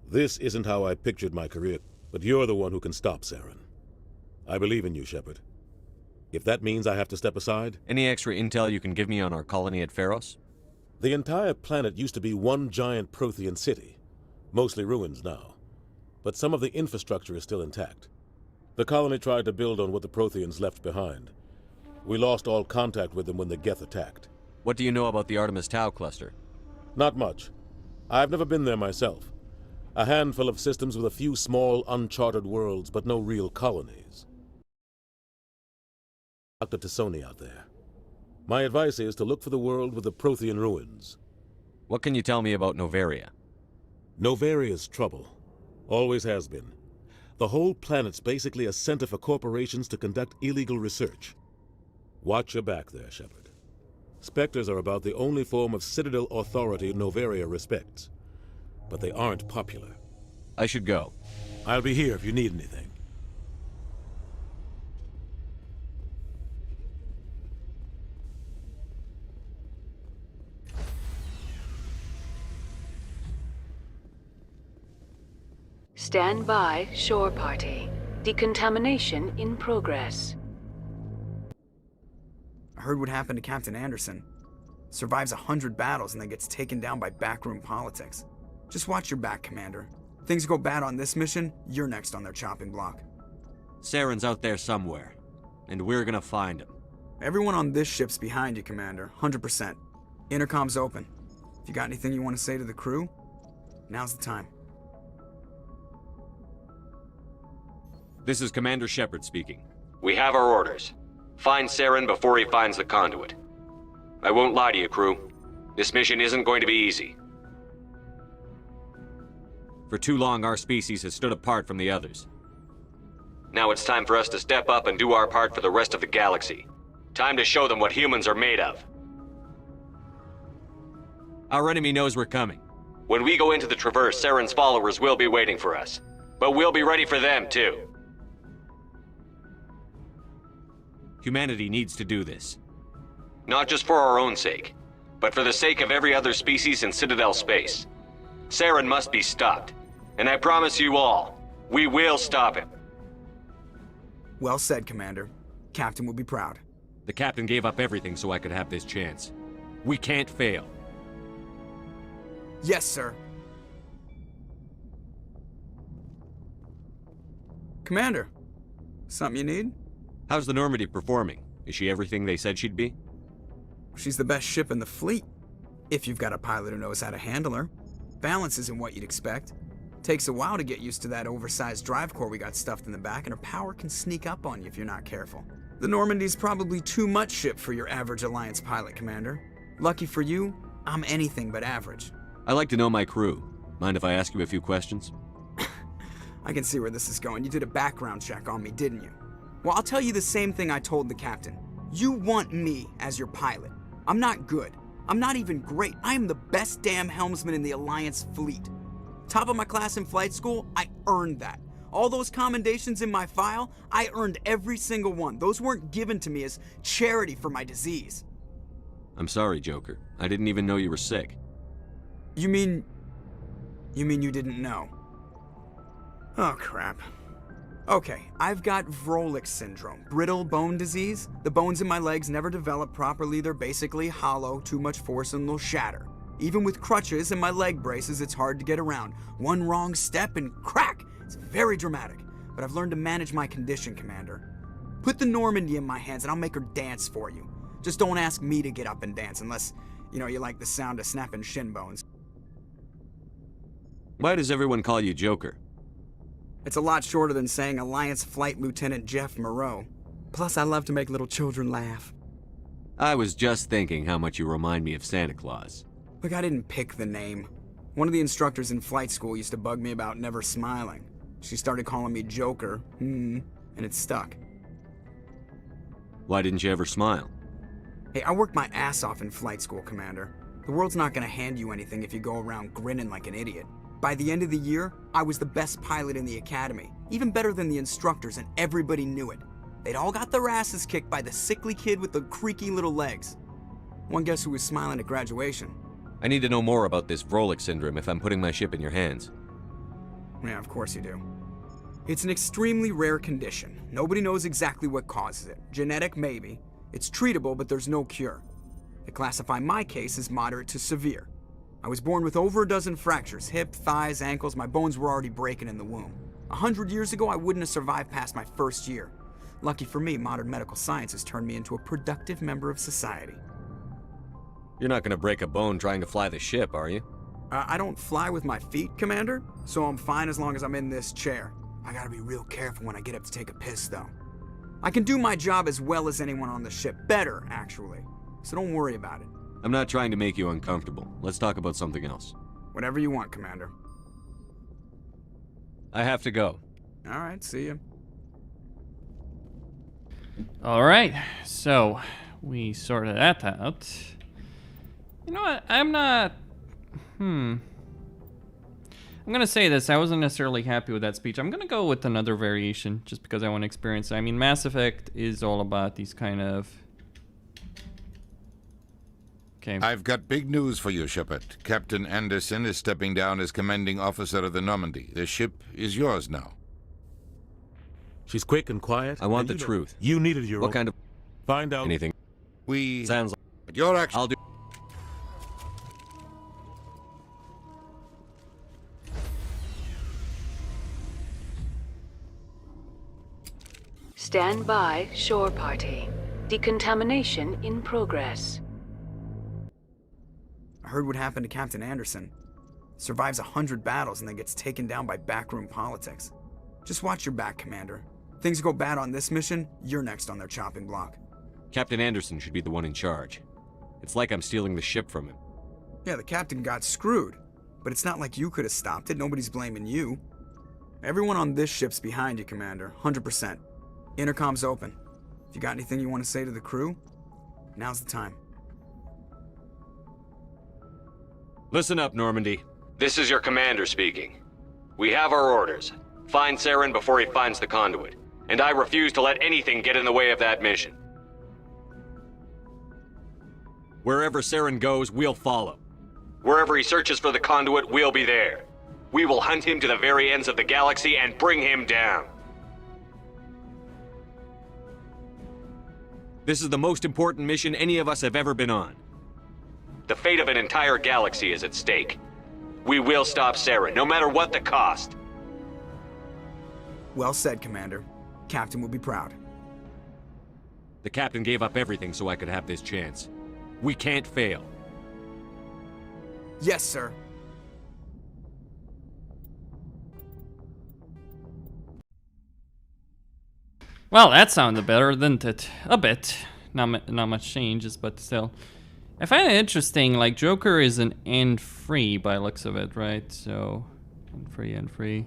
this isn't how I pictured my career, but you're the one who can stop Saren. I believe in you, Shepard. If that means I have to step aside... Any extra intel you can give me on our colony at Pharos? The entire planet used to be one giant Prothean city. Mostly ruins now. But some of the infrastructure is still intact. The colony tried to build on what the Protheans left behind. We lost all contact with them when the Geth attacked. What do you know about the Artemis Tau cluster? Not much. I've never been there myself. A handful of systems with a few small, uncharted worlds, but no real colonies. Dr. Tassoni out there. My advice is to look for the world with the Prothean ruins. What can you tell me about Noveria? Noveria's trouble. Always has been. The whole planet's basically a center for corporations to conduct illegal research. Watch your back there, Shepard. Spectres are about the only form of Citadel authority Noveria respects. But they aren't popular. I should go. I'll be here if you need anything. Stand by, shore party. Decontamination in progress. I heard what happened to Captain Anderson. Survives 100 battles and then gets taken down by backroom politics. Just watch your back, Commander. Things go bad on this mission, you're next on their chopping block. Saren's out there somewhere, and we're gonna find him. Everyone on this ship's behind you, Commander. 100%. Intercom's open. If you got anything you want to say to the crew, now's the time. This is Commander Shepard speaking. We have our orders. Find Saren before he finds the conduit. I won't lie to you, crew. This mission isn't going to be easy. For too long, our species has stood apart from the others. Now it's time for us to step up and do our part for the rest of the galaxy. Time to show them what humans are made of. Our enemy knows we're coming. When we go into the Traverse, Saren's followers will be waiting for us. But we'll be ready for them, too. Humanity needs to do this. Not just for our own sake, but for the sake of every other species in Citadel space. Saren must be stopped. And I promise you all, we will stop him. Well said, Commander. Captain will be proud. The Captain gave up everything so I could have this chance. We can't fail. Yes, sir. Commander, something you need? How's the Normandy performing? Is she everything they said she'd be? She's the best ship in the fleet. If you've got a pilot who knows how to handle her. Balance isn't what you'd expect. Takes a while to get used to that oversized drive core we got stuffed in the back, and her power can sneak up on you if you're not careful. The Normandy's probably too much ship for your average Alliance pilot, Commander. Lucky for you, I'm anything but average. I like to know my crew. Mind if I ask you a few questions? I can see where this is going. You did a background check on me, didn't you? Well, I'll tell you the same thing I told the captain. You want me as your pilot. I'm not good. I'm not even great. I am the best damn helmsman in the Alliance fleet. Top of my class in flight school, I earned that. All those commendations in my file, I earned every single one. Those weren't given to me as charity for my disease. I'm sorry, Joker. I didn't even know you were sick. You mean you didn't know? Oh, crap. Okay, I've got Vrolic Syndrome, brittle bone disease. The bones in my legs never develop properly. They're basically hollow, too much force and they'll shatter. Even with crutches and my leg braces, it's hard to get around. One wrong step and crack! It's very dramatic, but I've learned to manage my condition, Commander. Put the Normandy in my hands and I'll make her dance for you. Just don't ask me to get up and dance unless, you like the sound of snapping shin bones. Why does everyone call you Joker? It's a lot shorter than saying Alliance Flight Lieutenant Jeff Moreau. Plus, I love to make little children laugh. I was just thinking how much you remind me of Santa Claus. Look, I didn't pick the name. One of the instructors in flight school used to bug me about never smiling. She started calling me Joker, and it stuck. Why didn't you ever smile? Hey, I worked my ass off in flight school, Commander. The world's not gonna hand you anything if you go around grinning like an idiot. By the end of the year, I was the best pilot in the academy, even better than the instructors, and everybody knew it. They'd all got their asses kicked by the sickly kid with the creaky little legs. One guess who was smiling at graduation? I need to know more about this Vrolic Syndrome if I'm putting my ship in your hands. Yeah, of course you do. It's an extremely rare condition. Nobody knows exactly what causes it. Genetic, maybe. It's treatable, but there's no cure. They classify my case as moderate to severe. I was born with over a dozen fractures, hip, thighs, ankles. My bones were already breaking in the womb. 100 years ago, I wouldn't have survived past my first year. Lucky for me, modern medical science has turned me into a productive member of society. You're not gonna break a bone trying to fly the ship, are you? I don't fly with my feet, Commander, so I'm fine as long as I'm in this chair. I gotta be real careful when I get up to take a piss, though. I can do my job as well as anyone on the ship. Better, actually. So don't worry about it. I'm not trying to make you uncomfortable. Let's talk about something else. Whatever you want, Commander. I have to go. All right, see ya. All right, so we sorted that out. You know what? I'm gonna say this. I wasn't necessarily happy with that speech. I'm gonna go with another variation just because I want to experience it. I mean, Mass Effect is all about these kind of... Okay. I've got big news for you, Shepard. Captain Anderson is stepping down as commanding officer of the Normandy. The ship is yours now. She's quick and quiet. I want the truth. You needed your What kind of... Find out. Anything. We... Sounds like... But your action... I'll do... Stand by, shore party. Decontamination in progress. I heard what happened to Captain Anderson. Survives 100 battles and then gets taken down by backroom politics. Just watch your back, Commander. Things go bad on this mission, you're next on their chopping block. Captain Anderson should be the one in charge. It's like I'm stealing the ship from him. Yeah, the captain got screwed. But it's not like you could have stopped it. Nobody's blaming you. Everyone on this ship's behind you, Commander. 100%. Intercom's open. If you got anything you want to say to the crew, now's the time. Listen up, Normandy. This is your commander speaking. We have our orders. Find Saren before he finds the conduit. And I refuse to let anything get in the way of that mission. Wherever Saren goes, we'll follow. Wherever he searches for the conduit, we'll be there. We will hunt him to the very ends of the galaxy and bring him down. This is the most important mission any of us have ever been on. The fate of an entire galaxy is at stake. We will stop Saren, no matter what the cost. Well said, Commander. Captain will be proud. The captain gave up everything so I could have this chance. We can't fail. Yes, sir. Well, that sounded better, didn't it? A bit. Not much changes, but still. I find it interesting, like, Joker is an end-free by looks of it, right? So, end-free.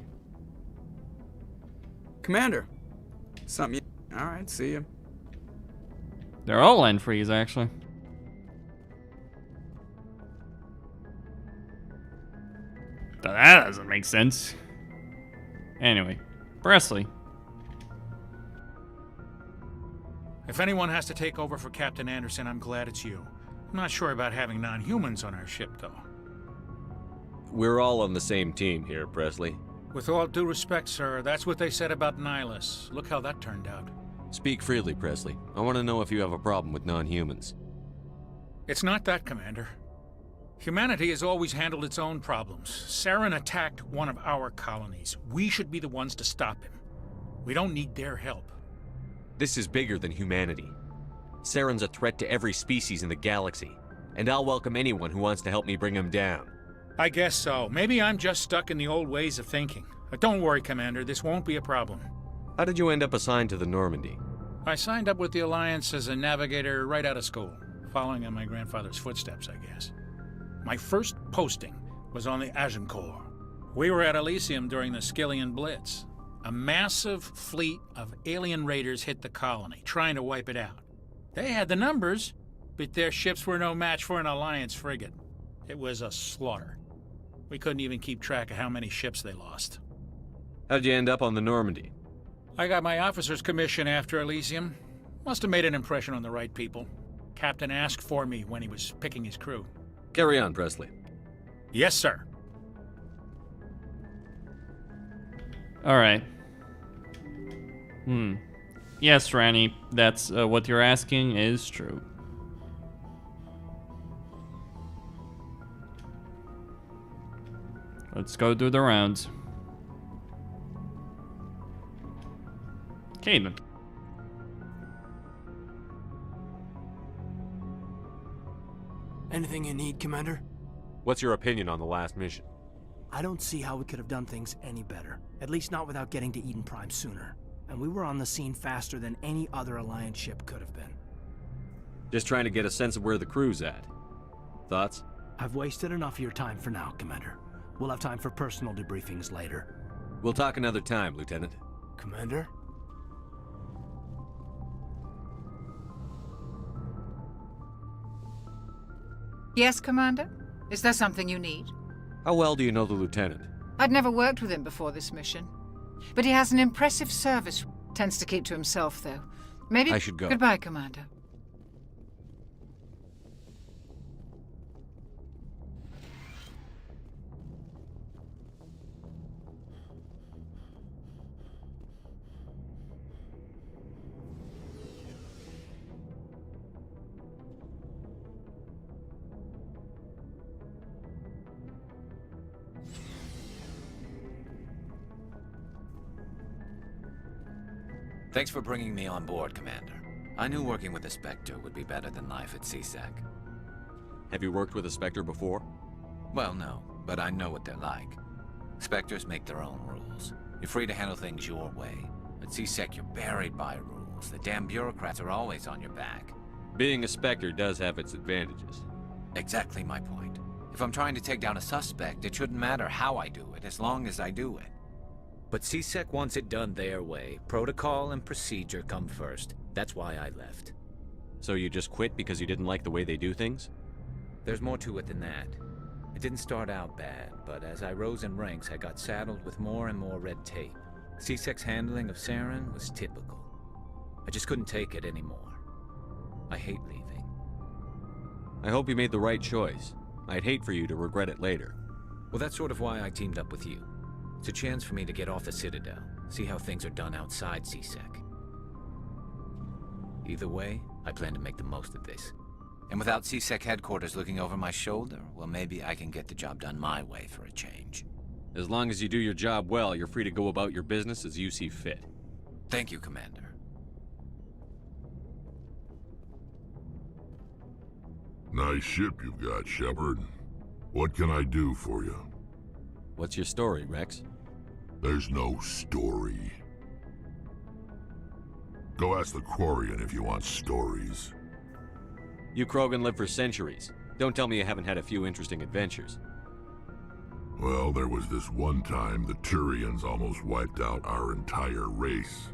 Commander. Something you... Alright, see ya. They're all end-frees, actually. That doesn't make sense. Anyway, Presley. If anyone has to take over for Captain Anderson, I'm glad it's you. I'm not sure about having non-humans on our ship, though. We're all on the same team here, Presley. With all due respect, sir, that's what they said about Nihilus. Look how that turned out. Speak freely, Presley. I want to know if you have a problem with non-humans. It's not that, Commander. Humanity has always handled its own problems. Saren attacked one of our colonies. We should be the ones to stop him. We don't need their help. This is bigger than humanity. Saren's a threat to every species in the galaxy, and I'll welcome anyone who wants to help me bring him down. I guess so. Maybe I'm just stuck in the old ways of thinking. But don't worry, Commander, this won't be a problem. How did you end up assigned to the Normandy? I signed up with the Alliance as a navigator right out of school, following in my grandfather's footsteps, I guess. My first posting was on the Agincourt. We were at Elysium during the Skillian Blitz. A massive fleet of alien raiders hit the colony, trying to wipe it out. They had the numbers, but their ships were no match for an Alliance frigate. It was a slaughter. We couldn't even keep track of how many ships they lost. How'd you end up on the Normandy? I got my officer's commission after Elysium. Must have made an impression on the right people. Captain asked for me when he was picking his crew. Carry on, Presley. Yes, sir. Alright. Yes, Ranny, that's what you're asking is true. Let's go do the rounds. Okay, then. Anything you need, Commander? What's your opinion on the last mission? I don't see how we could have done things any better. At least not without getting to Eden Prime sooner. And we were on the scene faster than any other Alliance ship could have been. Just trying to get a sense of where the crew's at. Thoughts? I've wasted enough of your time for now, Commander. We'll have time for personal debriefings later. We'll talk another time, Lieutenant. Commander? Yes, Commander? Is there something you need? How well do you know the Lieutenant? I'd never worked with him before this mission. But he has an impressive service. Tends to keep to himself, though. Maybe... I should go. Goodbye, Commander. Thanks for bringing me on board, Commander. I knew working with a Spectre would be better than life at CSEC. Have you worked with a Spectre before? Well, no, but I know what they're like. Spectres make their own rules. You're free to handle things your way. At CSEC, you're buried by rules. The damn bureaucrats are always on your back. Being a Spectre does have its advantages. Exactly my point. If I'm trying to take down a suspect, it shouldn't matter how I do it, as long as I do it. But CSEC wants it done their way. Protocol and procedure come first. That's why I left. So you just quit because you didn't like the way they do things? There's more to it than that. It didn't start out bad, but as I rose in ranks, I got saddled with more and more red tape. CSEC's handling of Saren was typical. I just couldn't take it anymore. I hate leaving. I hope you made the right choice. I'd hate for you to regret it later. Well, that's sort of why I teamed up with you. It's a chance for me to get off the Citadel, see how things are done outside CSEC. Either way, I plan to make the most of this. And without CSEC headquarters looking over my shoulder, well, maybe I can get the job done my way for a change. As long as you do your job well, you're free to go about your business as you see fit. Thank you, Commander. Nice ship you've got, Shepard. What can I do for you? What's your story, Rex? There's no story. Go ask the Quarian if you want stories. You Krogan live for centuries. Don't tell me you haven't had a few interesting adventures. Well, there was this one time the Turians almost wiped out our entire race.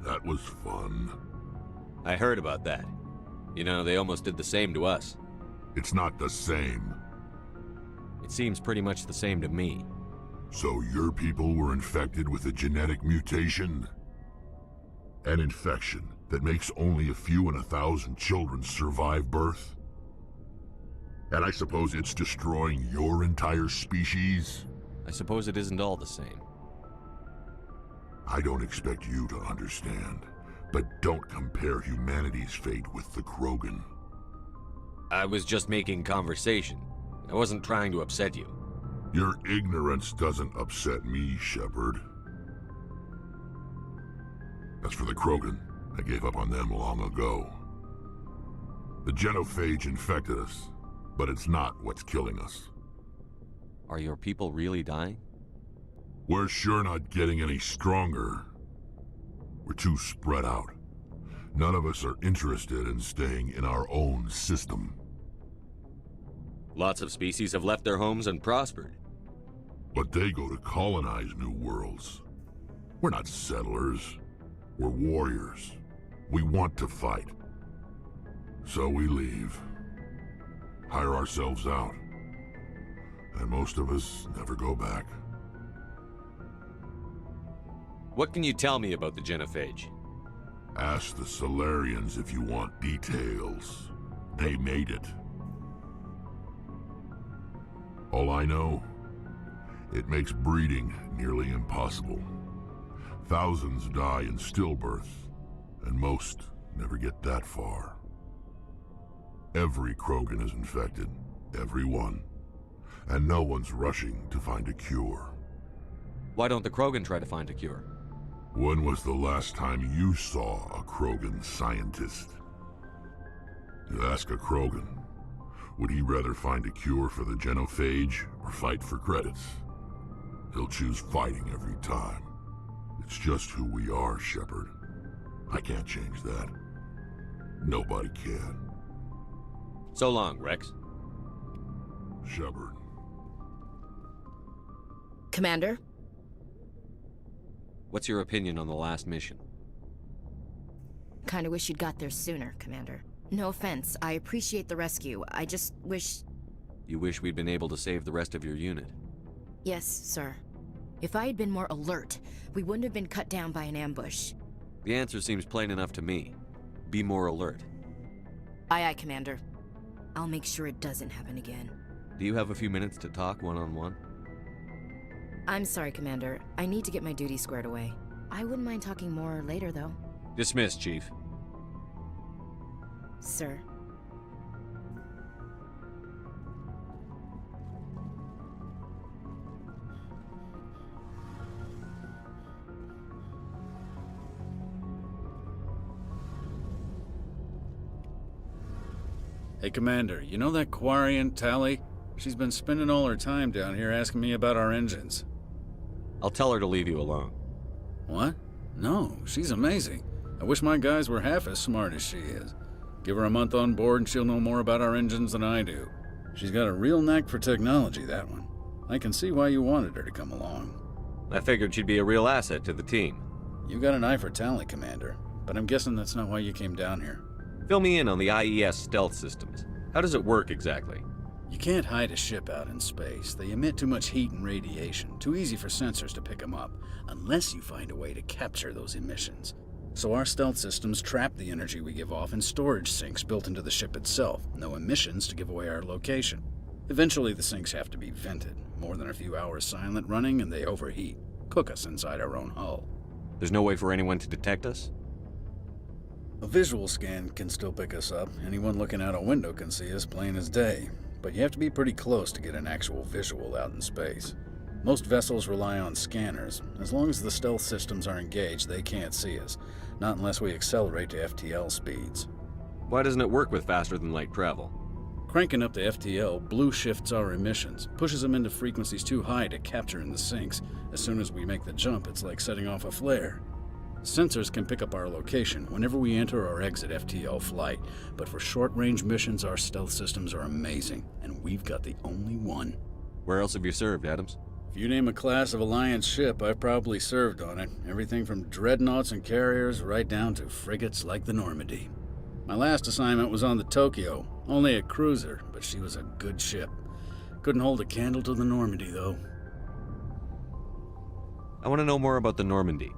That was fun. I heard about that. You know, they almost did the same to us. It's not the same. It seems pretty much the same to me. So your people were infected with a genetic mutation? An infection that makes only a few in 1,000 children survive birth? And I suppose it's destroying your entire species? I suppose it isn't all the same. I don't expect you to understand, but don't compare humanity's fate with the Krogan. I was just making conversation. I wasn't trying to upset you. Your ignorance doesn't upset me, Shepard. As for the Krogan, I gave up on them long ago. The Genophage infected us, but it's not what's killing us. Are your people really dying? We're sure not getting any stronger. We're too spread out. None of us are interested in staying in our own system. Lots of species have left their homes and prospered. But they go to colonize new worlds. We're not settlers. We're warriors. We want to fight. So we leave. Hire ourselves out. And most of us never go back. What can you tell me about the Genophage? Ask the Solarians if you want details. They made it. All I know, it makes breeding nearly impossible. Thousands die in stillbirth, and most never get that far. Every Krogan is infected, every one, and no one's rushing to find a cure. Why don't the Krogan try to find a cure? When was the last time you saw a Krogan scientist? You ask a Krogan, would he rather find a cure for the Genophage or fight for credits? He'll choose fighting every time. It's just who we are, Shepard. I can't change that. Nobody can. So long, Rex. Shepard. Commander? What's your opinion on the last mission? Kinda wish you'd got there sooner, Commander. No offense, I appreciate the rescue. I just wish... You wish we'd been able to save the rest of your unit? Yes, sir. If I had been more alert, we wouldn't have been cut down by an ambush. The answer seems plain enough to me. Be more alert. Aye, aye, Commander. I'll make sure it doesn't happen again. Do you have a few minutes to talk one-on-one? I'm sorry, Commander. I need to get my duty squared away. I wouldn't mind talking more later, though. Dismissed, Chief. Sir. Hey, Commander, you know that Quarian, Tally? She's been spending all her time down here asking me about our engines. I'll tell her to leave you alone. What? No, she's amazing. I wish my guys were half as smart as she is. Give her a month on board and she'll know more about our engines than I do. She's got a real knack for technology, that one. I can see why you wanted her to come along. I figured she'd be a real asset to the team. You got an eye for Tally, Commander, but I'm guessing that's not why you came down here. Fill me in on the IES stealth systems. How does it work exactly? You can't hide a ship out in space. They emit too much heat and radiation, too easy for sensors to pick them up, unless you find a way to capture those emissions. So our stealth systems trap the energy we give off in storage sinks built into the ship itself. No emissions to give away our location. Eventually the sinks have to be vented. More than a few hours silent running and they overheat. Cook us inside our own hull. There's no way for anyone to detect us? A visual scan can still pick us up. Anyone looking out a window can see us plain as day. But you have to be pretty close to get an actual visual out in space. Most vessels rely on scanners. As long as the stealth systems are engaged, they can't see us. Not unless we accelerate to FTL speeds. Why doesn't it work with faster-than-light travel? Cranking up to FTL blue shifts our emissions, pushes them into frequencies too high to capture in the sinks. As soon as we make the jump, it's like setting off a flare. Sensors can pick up our location whenever we enter or exit FTL flight, but for short-range missions, our stealth systems are amazing, and we've got the only one. Where else have you served, Adams? If you name a class of Alliance ship, I've probably served on it. Everything from dreadnoughts and carriers right down to frigates like the Normandy. My last assignment was on the Tokyo, only a cruiser, but she was a good ship. Couldn't hold a candle to the Normandy, though. I want to know more about the Normandy.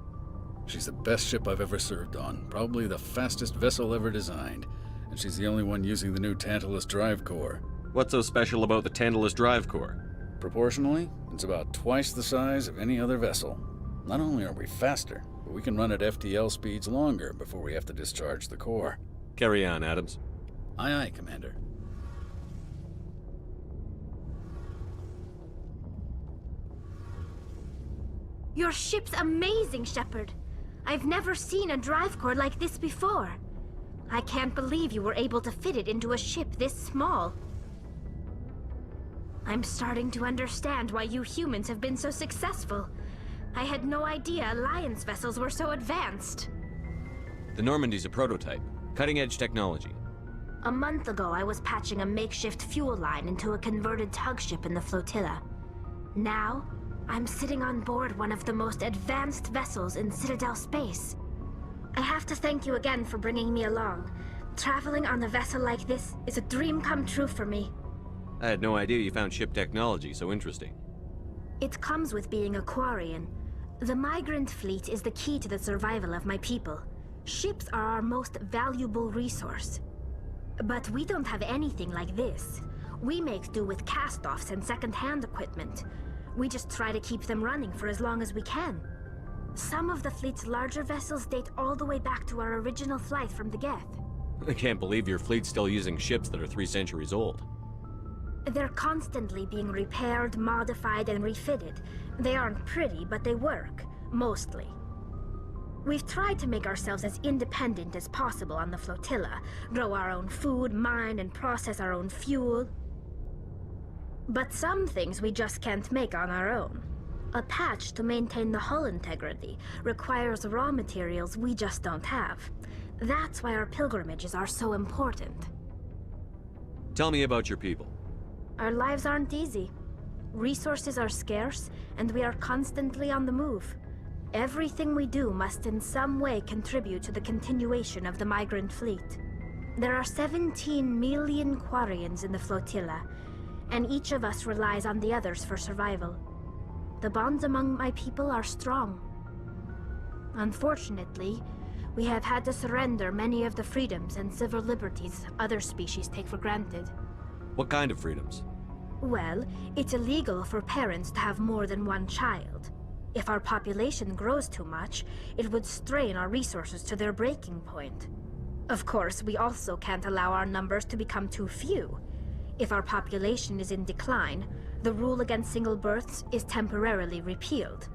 She's the best ship I've ever served on, probably the fastest vessel ever designed, and she's the only one using the new Tantalus drive core. What's so special about the Tantalus drive core? Proportionally, it's about twice the size of any other vessel. Not only are we faster, but we can run at FTL speeds longer before we have to discharge the core. Carry on, Adams. Aye, aye, Commander. Your ship's amazing, Shepard. I've never seen a drive core like this before. I can't believe you were able to fit it into a ship this small. I'm starting to understand why you humans have been so successful. I had no idea Alliance vessels were so advanced. The Normandy's a prototype. Cutting-edge technology. A month ago, I was patching a makeshift fuel line into a converted tug ship in the flotilla. Now, I'm sitting on board one of the most advanced vessels in Citadel space. I have to thank you again for bringing me along. Traveling on a vessel like this is a dream come true for me. I had no idea you found ship technology so interesting. It comes with being a Quarian. The migrant fleet is the key to the survival of my people. Ships are our most valuable resource. But we don't have anything like this. We make do with cast-offs and second-hand equipment. We just try to keep them running for as long as we can. Some of the fleet's larger vessels date all the way back to our original flight from the Geth. I can't believe your fleet's still using ships that are 3 centuries old. They're constantly being repaired, modified, and refitted. They aren't pretty, but they work, mostly. We've tried to make ourselves as independent as possible on the flotilla, grow our own food, mine, and process our own fuel. But some things we just can't make on our own. A patch to maintain the hull integrity requires raw materials we just don't have. That's why our pilgrimages are so important. Tell me about your people. Our lives aren't easy. Resources are scarce, and we are constantly on the move. Everything we do must in some way contribute to the continuation of the migrant fleet. There are 17 million Quarians in the flotilla, and each of us relies on the others for survival. The bonds among my people are strong. Unfortunately, we have had to surrender many of the freedoms and civil liberties other species take for granted. What kind of freedoms? Well, it's illegal for parents to have more than one child. If our population grows too much, it would strain our resources to their breaking point. Of course, we also can't allow our numbers to become too few. If our population is in decline, the rule against single births is temporarily repealed.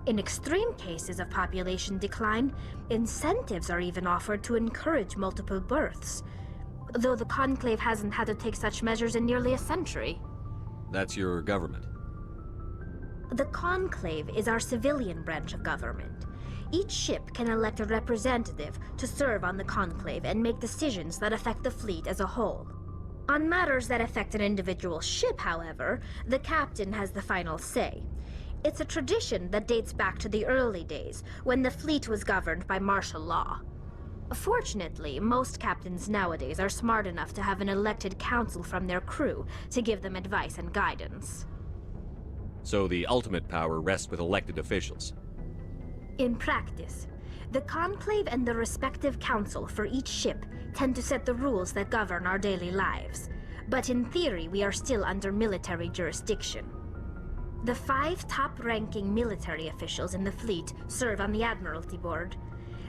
In extreme cases of population decline, incentives are even offered to encourage multiple births, though the Conclave hasn't had to take such measures in nearly a century. That's your government. The Conclave is our civilian branch of government. Each ship can elect a representative to serve on the Conclave and make decisions that affect the fleet as a whole. On matters that affect an individual ship, however, the captain has the final say. It's a tradition that dates back to the early days, when the fleet was governed by martial law. Fortunately, most captains nowadays are smart enough to have an elected council from their crew to give them advice and guidance. So the ultimate power rests with elected officials. In practice, the Conclave and the respective council for each ship tend to set the rules that govern our daily lives. But in theory, we are still under military jurisdiction. The 5 top-ranking military officials in the fleet serve on the Admiralty Board.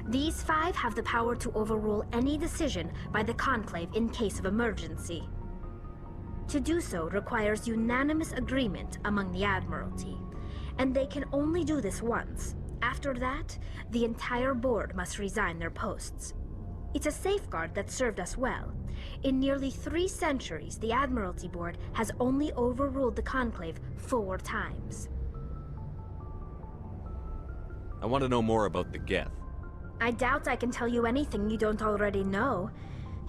These 5 have the power to overrule any decision by the Conclave in case of emergency. To do so requires unanimous agreement among the Admiralty, and they can only do this once. After that, the entire board must resign their posts. It's a safeguard that served us well. In nearly 3 centuries, the Admiralty Board has only overruled the Conclave 4 times. I want to know more about the Geth. I doubt I can tell you anything you don't already know.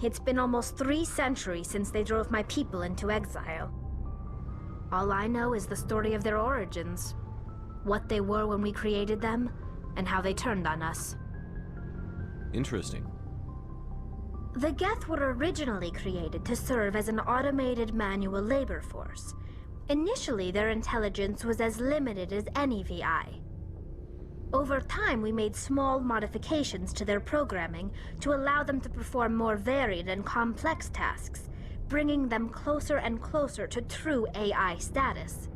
It's been almost 3 centuries since they drove my people into exile. All I know is the story of their origins. What they were when we created them, and how they turned on us. Interesting. The Geth were originally created to serve as an automated manual labor force. Initially, their intelligence was as limited as any VI. Over time, we made small modifications to their programming to allow them to perform more varied and complex tasks, bringing them closer and closer to true AI status.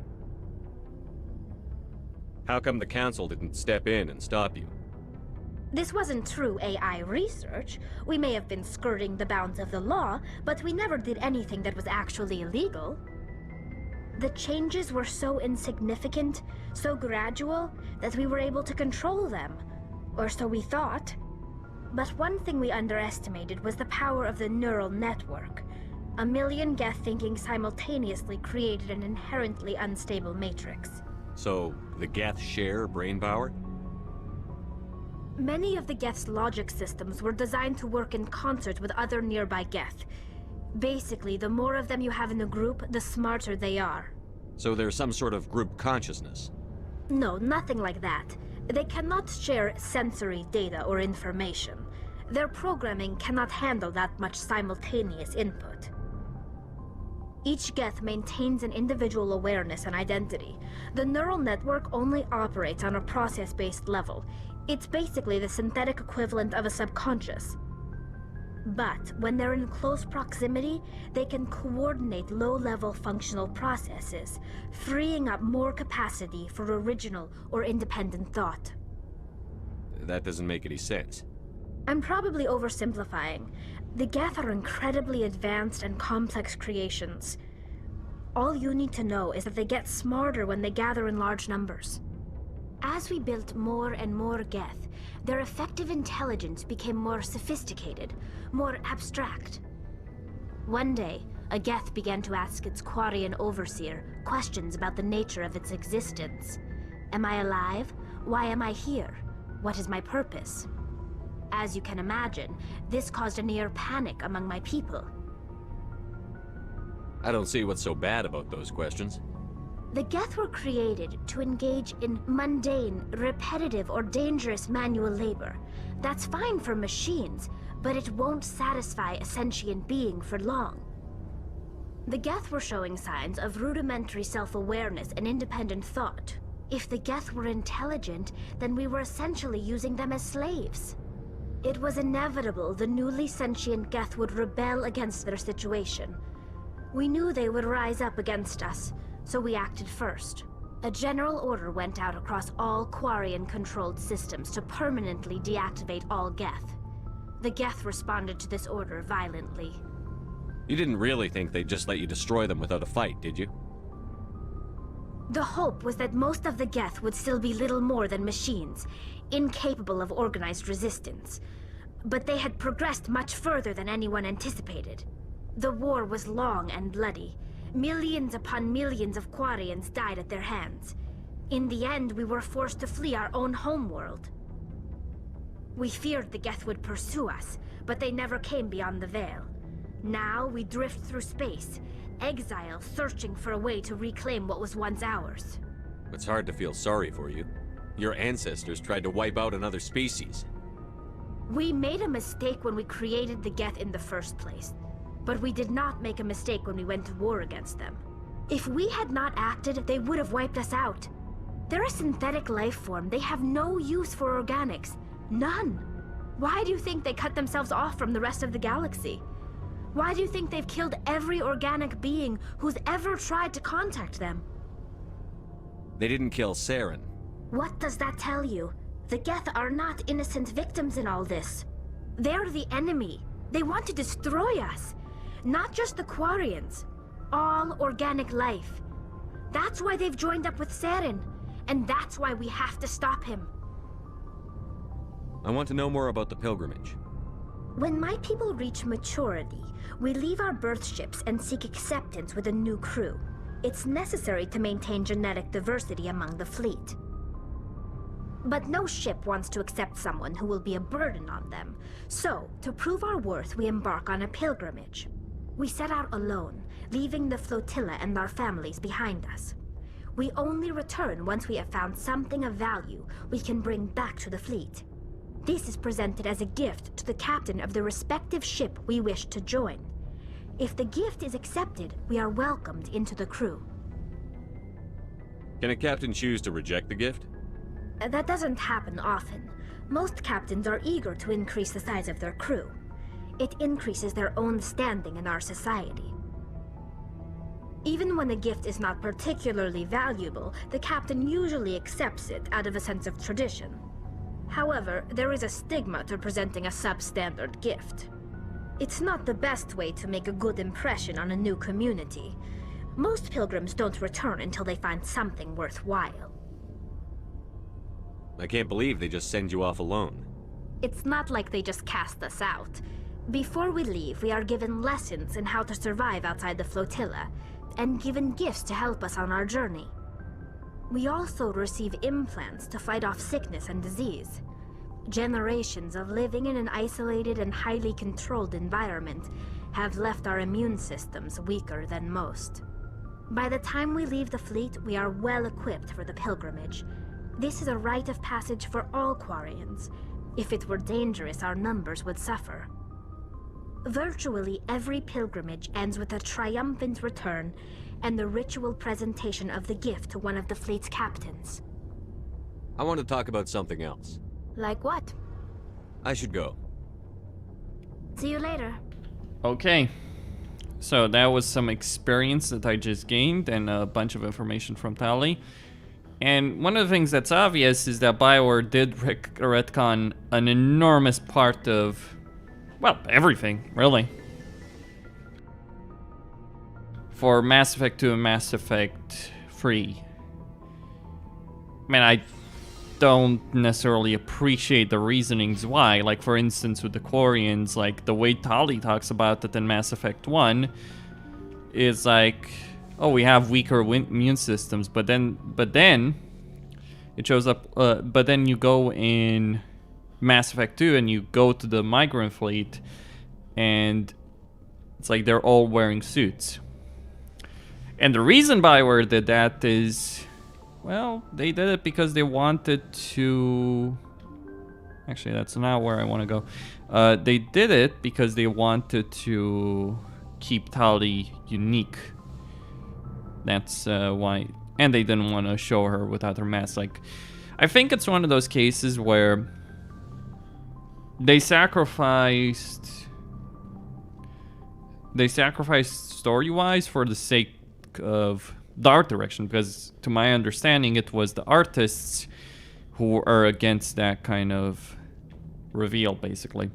How come the Council didn't step in and stop you? This wasn't true AI research. We may have been skirting the bounds of the law, but we never did anything that was actually illegal. The changes were so insignificant, so gradual, that we were able to control them. Or so we thought. But one thing we underestimated was the power of the neural network. A million Geth thinking simultaneously created an inherently unstable matrix. So, the Geth share brain power? Many of the Geth's logic systems were designed to work in concert with other nearby Geth. Basically, the more of them you have in a group, the smarter they are. So there's some sort of group consciousness? No, nothing like that. They cannot share sensory data or information. Their programming cannot handle that much simultaneous input. Each Geth maintains an individual awareness and identity. The neural network only operates on a process-based level. It's basically the synthetic equivalent of a subconscious. But when they're in close proximity, they can coordinate low-level functional processes, freeing up more capacity for original or independent thought. That doesn't make any sense. I'm probably oversimplifying. The Geth are incredibly advanced and complex creations. All you need to know is that they get smarter when they gather in large numbers. As we built more and more Geth, their effective intelligence became more sophisticated, more abstract. One day, a Geth began to ask its Quarian overseer questions about the nature of its existence. Am I alive? Why am I here? What is my purpose? As you can imagine, this caused a near panic among my people. I don't see what's so bad about those questions. The Geth were created to engage in mundane, repetitive, or dangerous manual labor. That's fine for machines, but it won't satisfy a sentient being for long. The Geth were showing signs of rudimentary self-awareness and independent thought. If the Geth were intelligent, then we were essentially using them as slaves. It was inevitable the newly sentient Geth would rebel against their situation. We knew they would rise up against us, so we acted first. A general order went out across all Quarian-controlled systems to permanently deactivate all Geth. The Geth responded to this order violently. You didn't really think they'd just let you destroy them without a fight, did you? The hope was that most of the Geth would still be little more than machines, incapable of organized resistance. But they had progressed much further than anyone anticipated. The war was long and bloody. Millions upon millions of Quarians died at their hands. In the end, we were forced to flee our own homeworld. We feared the Geth would pursue us, but they never came beyond the Veil. Now we drift through space, exile searching for a way to reclaim what was once ours. It's hard to feel sorry for you. Your ancestors tried to wipe out another species. We made a mistake when we created the Geth in the first place. But we did not make a mistake when we went to war against them. If we had not acted, they would have wiped us out. They're a synthetic life form. They have no use for organics. None. Why do you think they cut themselves off from the rest of the galaxy? Why do you think they've killed every organic being who's ever tried to contact them? They didn't kill Saren. What does that tell you? The Geth are not innocent victims in all this. They're the enemy. They want to destroy us. Not just the Quarians. All organic life. That's why they've joined up with Saren. And that's why we have to stop him. I want to know more about the pilgrimage. When my people reach maturity, we leave our birth ships and seek acceptance with a new crew. It's necessary to maintain genetic diversity among the fleet. But no ship wants to accept someone who will be a burden on them. So, to prove our worth, we embark on a pilgrimage. We set out alone, leaving the flotilla and our families behind us. We only return once we have found something of value we can bring back to the fleet. This is presented as a gift to the captain of the respective ship we wish to join. If the gift is accepted, we are welcomed into the crew. Can a captain choose to reject the gift? That doesn't happen often. Most captains are eager to increase the size of their crew. It increases their own standing in our society. Even when the gift is not particularly valuable, the captain usually accepts it out of a sense of tradition. However, there is a stigma to presenting a substandard gift. It's not the best way to make a good impression on a new community. Most pilgrims don't return until they find something worthwhile. I can't believe they just send you off alone. It's not like they just cast us out. Before we leave, we are given lessons in how to survive outside the flotilla, and given gifts to help us on our journey. We also receive implants to fight off sickness and disease. Generations of living in an isolated and highly controlled environment have left our immune systems weaker than most. By the time we leave the fleet, we are well equipped for the pilgrimage. This is a rite of passage for all Quarians. If it were dangerous, our numbers would suffer. Virtually every pilgrimage ends with a triumphant return and the ritual presentation of the gift to one of the fleet's captains. I want to talk about something else. Like what? I should go. See you later. Okay. So that was some experience that I just gained and a bunch of information from Tali. And one of the things that's obvious is that BioWare did retcon an enormous part of, well, everything, really. For Mass Effect 2 and Mass Effect 3. Man, I don't necessarily appreciate the reasonings why. Like, for instance, with the Quarians, like, the way Tali talks about it in Mass Effect 1 is like, oh, we have weaker immune systems, but then it shows up, but then you go in Mass Effect 2 and you go to the migrant fleet and it's like they're all wearing suits. And the reason BioWare did that is, well, they did it because they wanted to... Actually, that's not where I want to go. They did it because they wanted to keep Tali unique. That's why... And they didn't want to show her without her mask. Like, I think it's one of those cases where they sacrificed story-wise for the sake of the art direction, because to my understanding it was the artists who are against that kind of reveal, basically,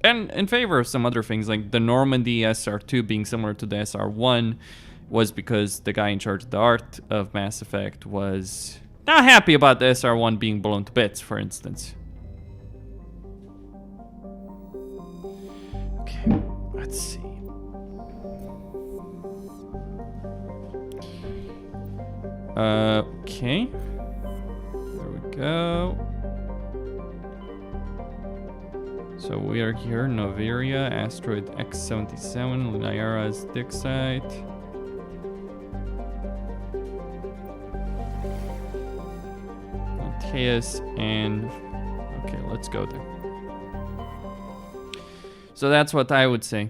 and in favor of some other things, like the Normandy SR2 being similar to the SR1 was because the guy in charge of the art of Mass Effect was not happy about the SR1 being blown to bits, for instance. Okay, let's see. Okay. There we go. So we are here, Noveria, asteroid X77, Lyra's dig site. Mateus and... Okay, let's go there. So that's what I would say.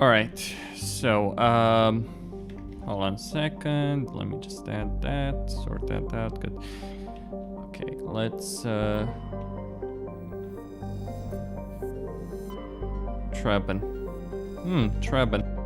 Alright, so, hold on a second. Let me just add that, sort that out. Good. Okay, let's, Treban. Treban.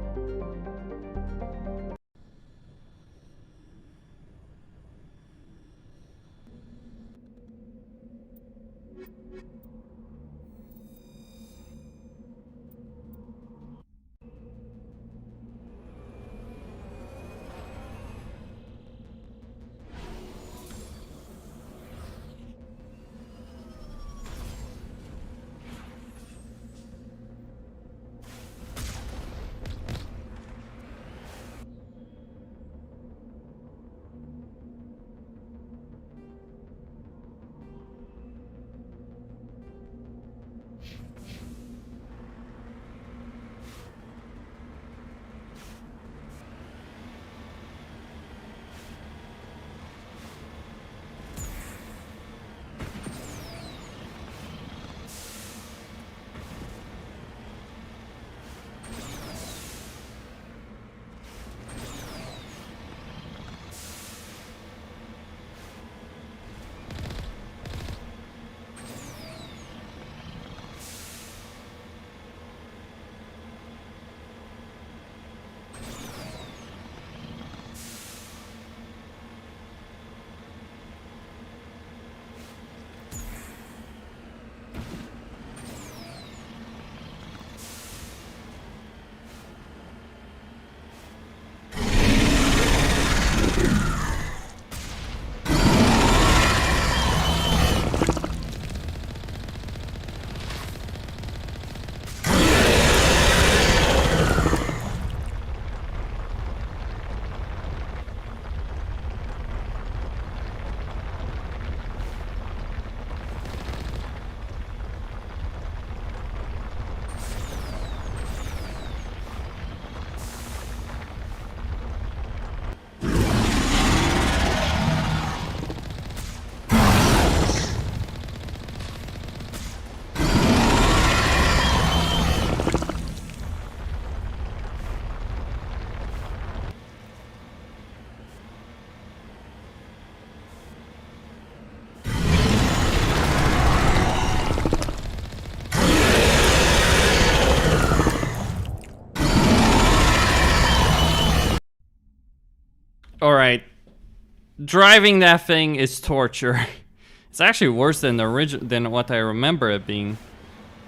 driving that thing is torture. It's actually worse than than what I remember it being.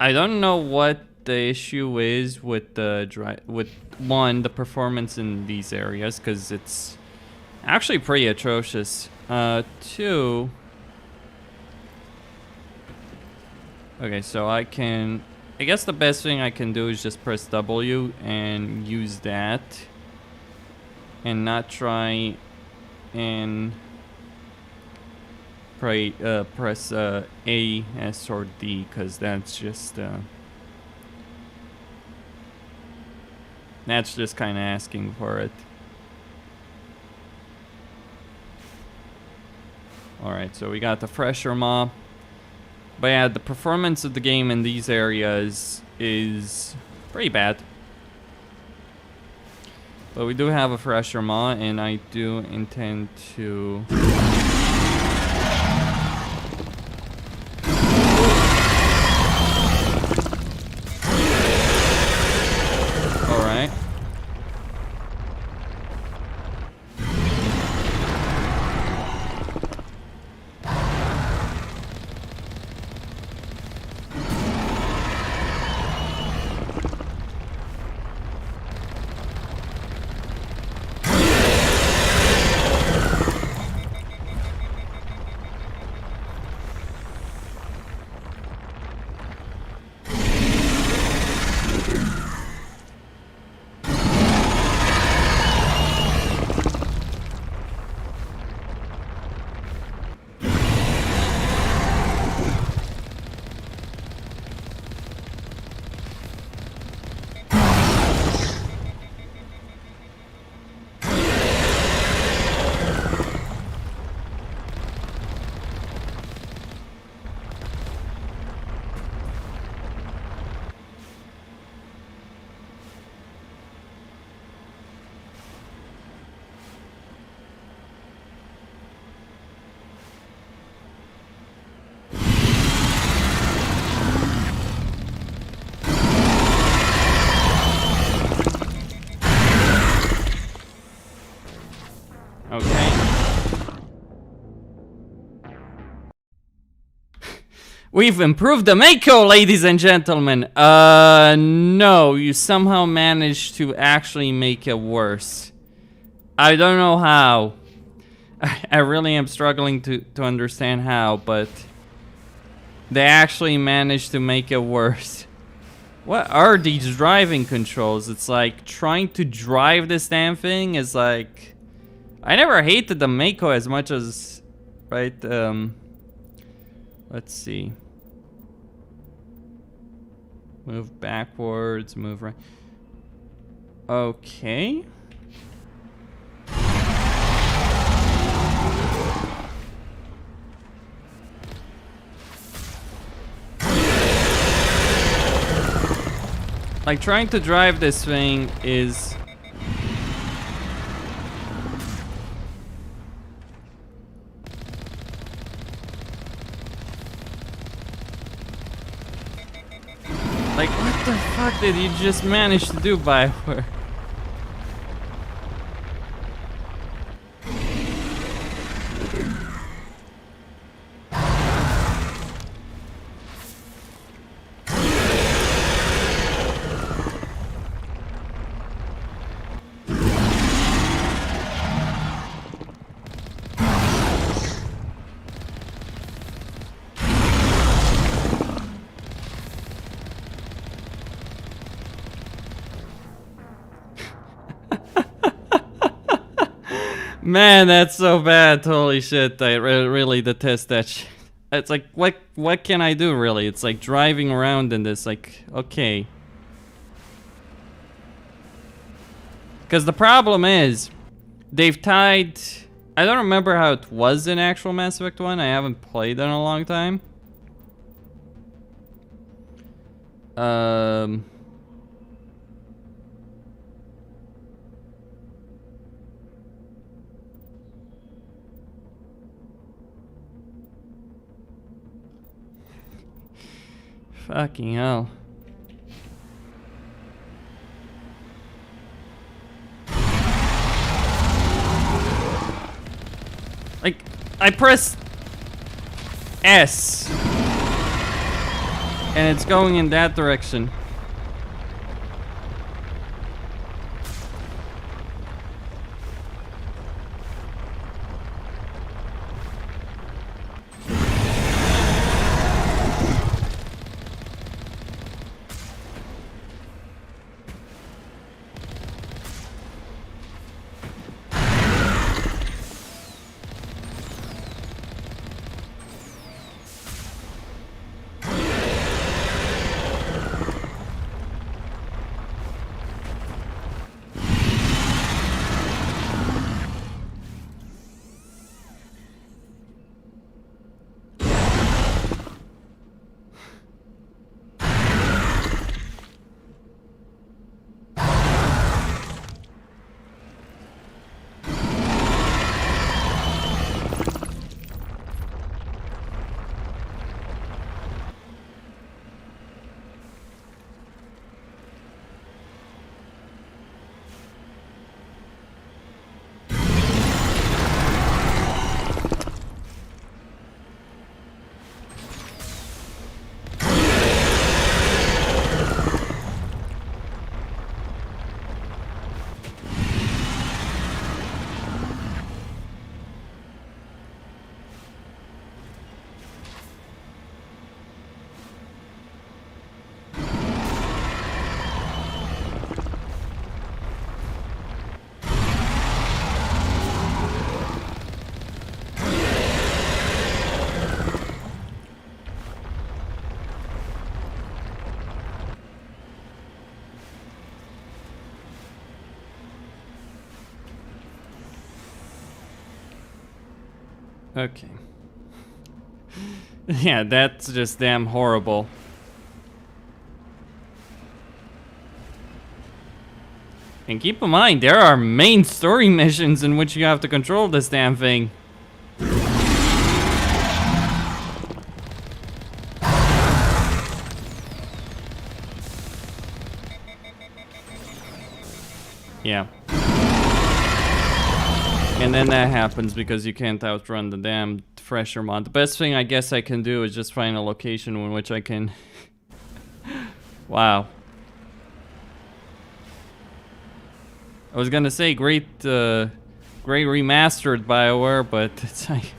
I don't know what the issue is with the the performance in these areas, because it's actually pretty atrocious. 2. Okay, so I guess the best thing I can do is just press W and use that, and not try and press A, S, or D, because that's just kind of asking for it. Alright, so we got the fresher maw. But yeah, the performance of the game in these areas is pretty bad. But we do have a fresher maw, and I do intend to... Alright. We've improved the Mako, ladies and gentlemen. No, you somehow managed to actually make it worse. I don't know how. I really am struggling to understand how, but they actually managed to make it worse. What are these driving controls? It's like trying to drive this damn thing is like... I never hated the Mako as much as... Right, let's see. Move backwards, move right. Okay. Like, trying to drive this thing is... Like, what the fuck did you just manage to do, Bioware? Man, that's so bad. Holy shit, I really detest that shit. It's like, what can I do, really? It's like driving around in this, like, okay. Because the problem is, they've tied... I don't remember how it was in actual Mass Effect 1. I haven't played in a long time. Fucking hell. Like, I press S. And it's going in that direction. Okay. Yeah, that's just damn horrible. And keep in mind, there are main story missions in which you have to control this damn thing. Yeah. And then that happens because you can't outrun the damn Thresher mod. The best thing I guess I can do is just find a location in which I can... Wow. I was gonna say great remastered BioWare, but it's like...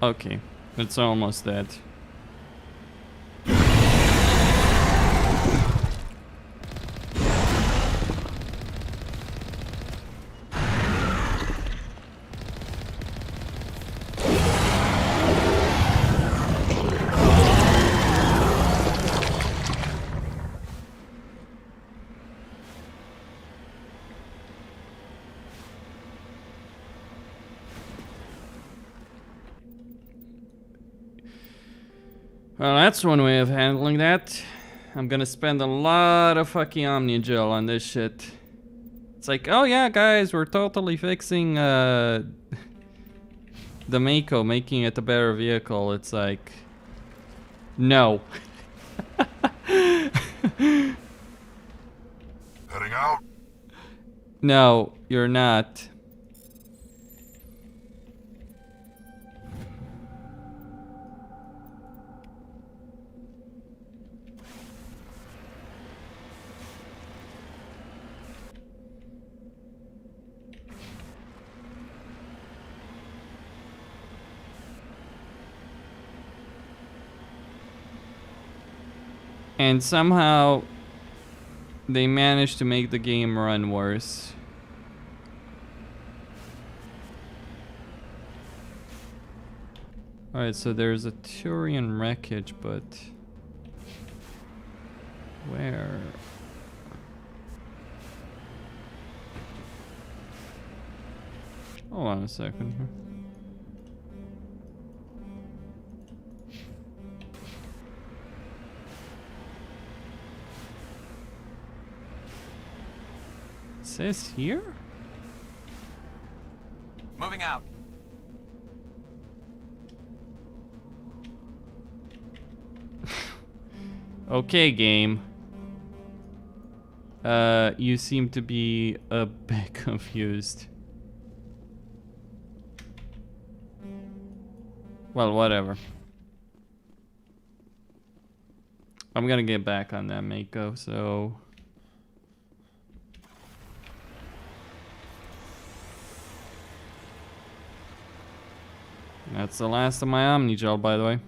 Okay, it's almost dead. Well, that's one way of handling that. I'm gonna spend a lot of fucking Omni Gel on this shit. It's like, oh yeah, guys, we're totally fixing the Mako, making it a better vehicle. It's like, no. Heading out? No, you're not. And somehow they managed to make the game run worse. Alright, so there's a Turian wreckage, but where? Hold on a second here. says here? Moving out. Okay, game. You seem to be a bit confused. Well, whatever. I'm gonna get back on that Mako, so... That's the last of my Omnigel, by the way.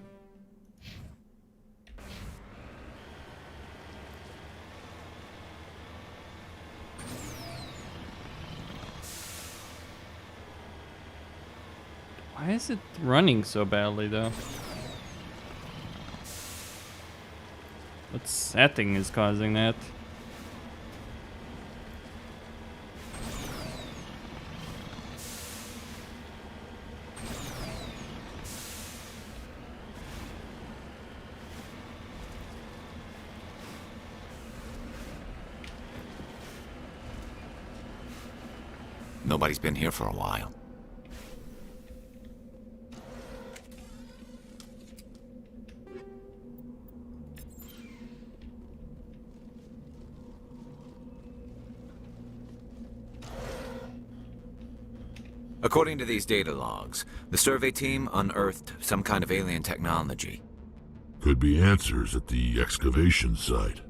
Why is it running so badly, though? What setting is causing that? Nobody's been here for a while. According to these data logs, the survey team unearthed some kind of alien technology. Could be answers at the excavation site.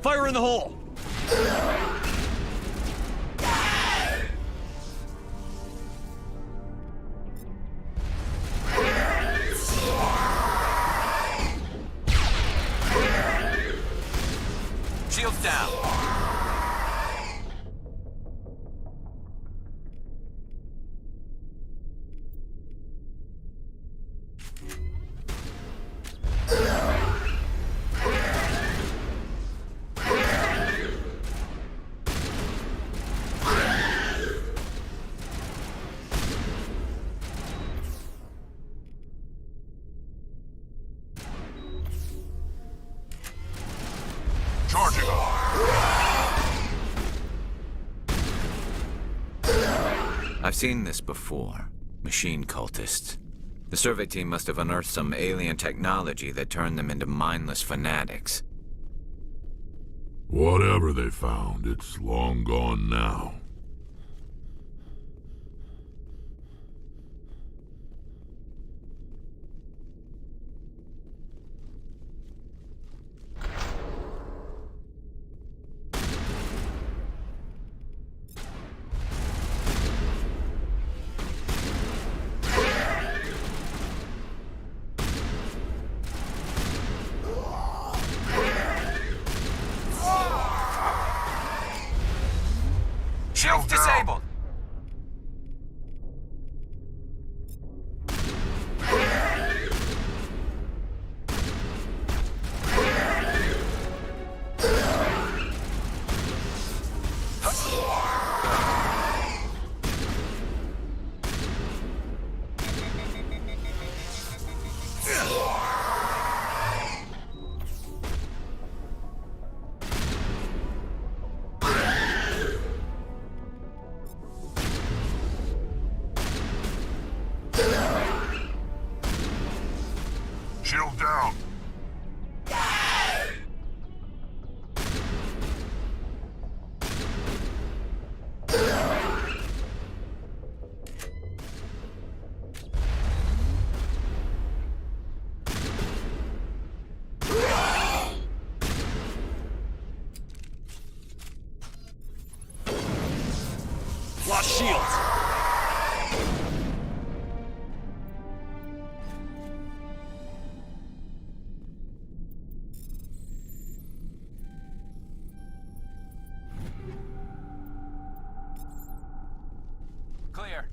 Fire in the hole! Shields down. I've seen this before. Machine cultists. The survey team must have unearthed some alien technology that turned them into mindless fanatics. Whatever they found, it's long gone now. Shields disabled! lost shields! Clear.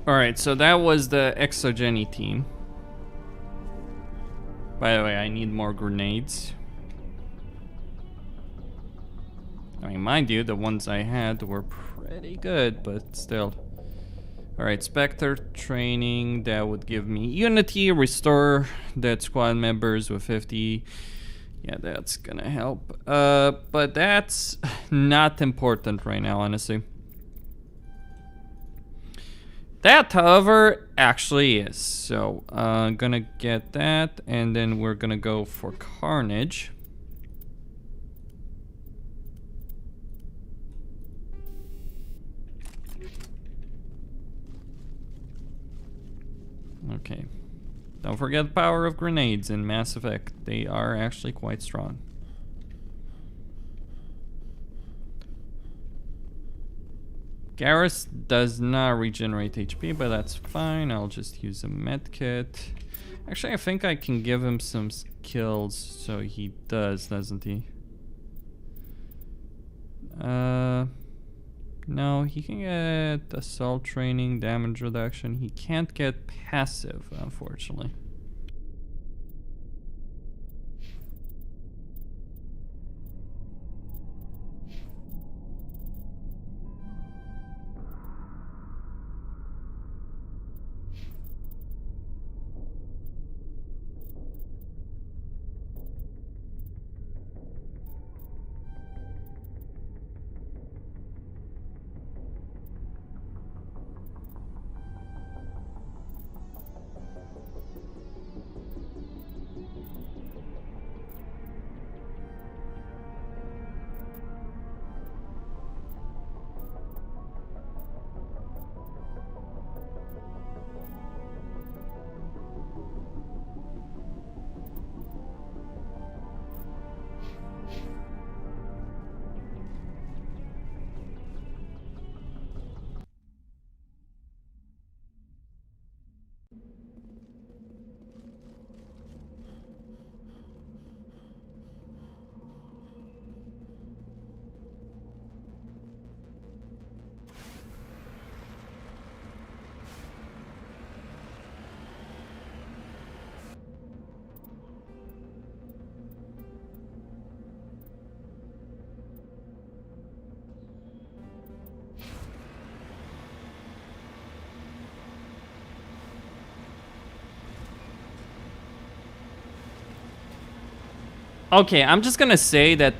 Alright, so that was the Exogeny team. By the way, I need more grenades. I mean, mind you, the ones I had were pretty good, but still. Alright, Spectre training, that would give me Unity, restore dead squad members with 50. Yeah, that's gonna help. But that's not important right now, honestly. That, however, actually is. So, I'm gonna get that, and then we're gonna go for Carnage. Okay. Don't forget the power of grenades in Mass Effect. They are actually quite strong. Garrus does not regenerate HP, but that's fine. I'll just use a medkit. Actually, I think I can give him some skills, so he does, doesn't he? No, he can get assault training, damage reduction. He can't get passive, unfortunately. Okay, I'm just gonna say that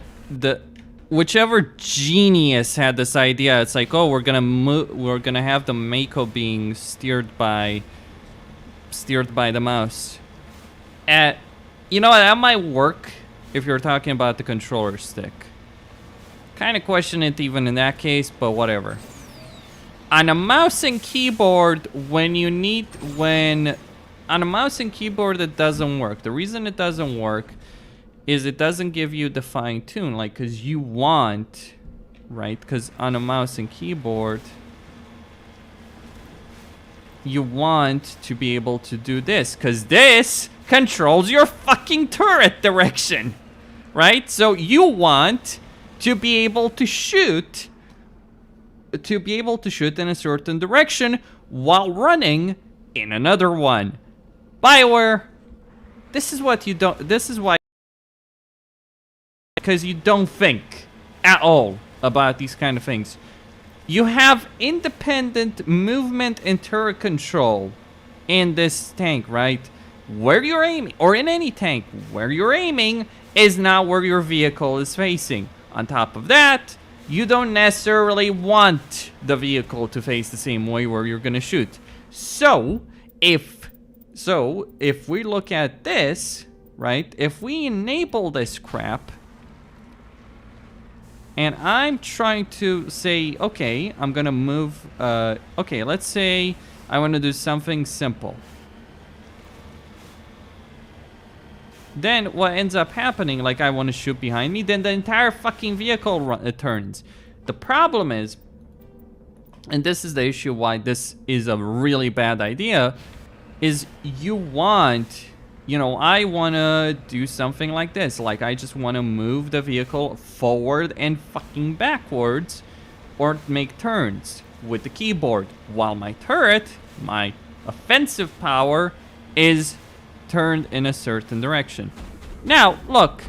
whichever genius had this idea, it's like, oh, we're gonna have the Mako being steered by the mouse. You know, that might work if you're talking about the controller stick. Kind of question it even in that case, but whatever. On a mouse and keyboard, on a mouse and keyboard, it doesn't work. The reason it doesn't work is it doesn't give you the fine tune, like, because you want, right? Because on a mouse and keyboard, you want to be able to do this, because this controls your fucking turret direction, right? So you want to be able to shoot in a certain direction while running in another one. BioWare, this is why, because you don't think at all about these kind of things. You have independent movement and turret control in this tank, right? Where you're aiming, or in any tank, where you're aiming is not where your vehicle is facing. On top of that, you don't necessarily want the vehicle to face the same way where you're gonna shoot. So if we look at this, right? If we enable this crap, and I'm trying to say, okay, I'm gonna move, okay, let's say I wanna do something simple. Then what ends up happening, like I want to shoot behind me, then the entire fucking vehicle turns. The problem is, and this is the issue why this is a really bad idea, is you want, you know, I want to do something like this. Like I just want to move the vehicle forward and fucking backwards or make turns with the keyboard. While my turret, my offensive power, is turned in a certain direction. Now, look.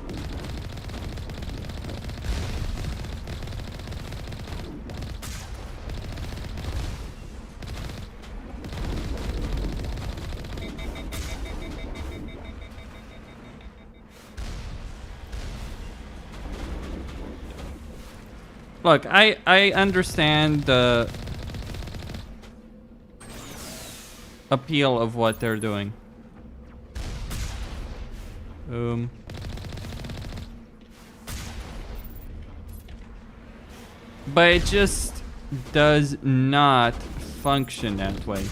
Look, I understand the appeal of what they're doing. But it just does not function that way.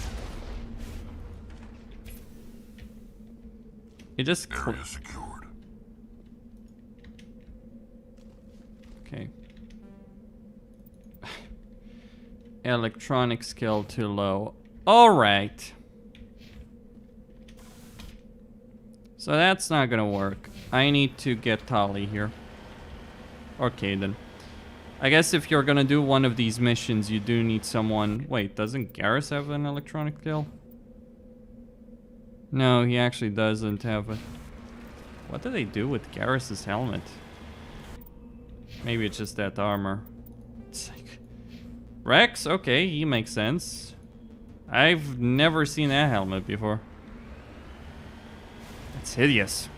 It just area secured. Okay. Electronic skill too low. All right. So that's not gonna work. I need to get Tali here. Okay then. I guess if you're gonna do one of these missions, you do need someone... Wait, doesn't Garrus have an electronic skill? No, he actually doesn't have it. What do they do with Garrus's helmet? Maybe it's just that armor. It's like... Rex? Okay, he makes sense. I've never seen that helmet before. It's hideous.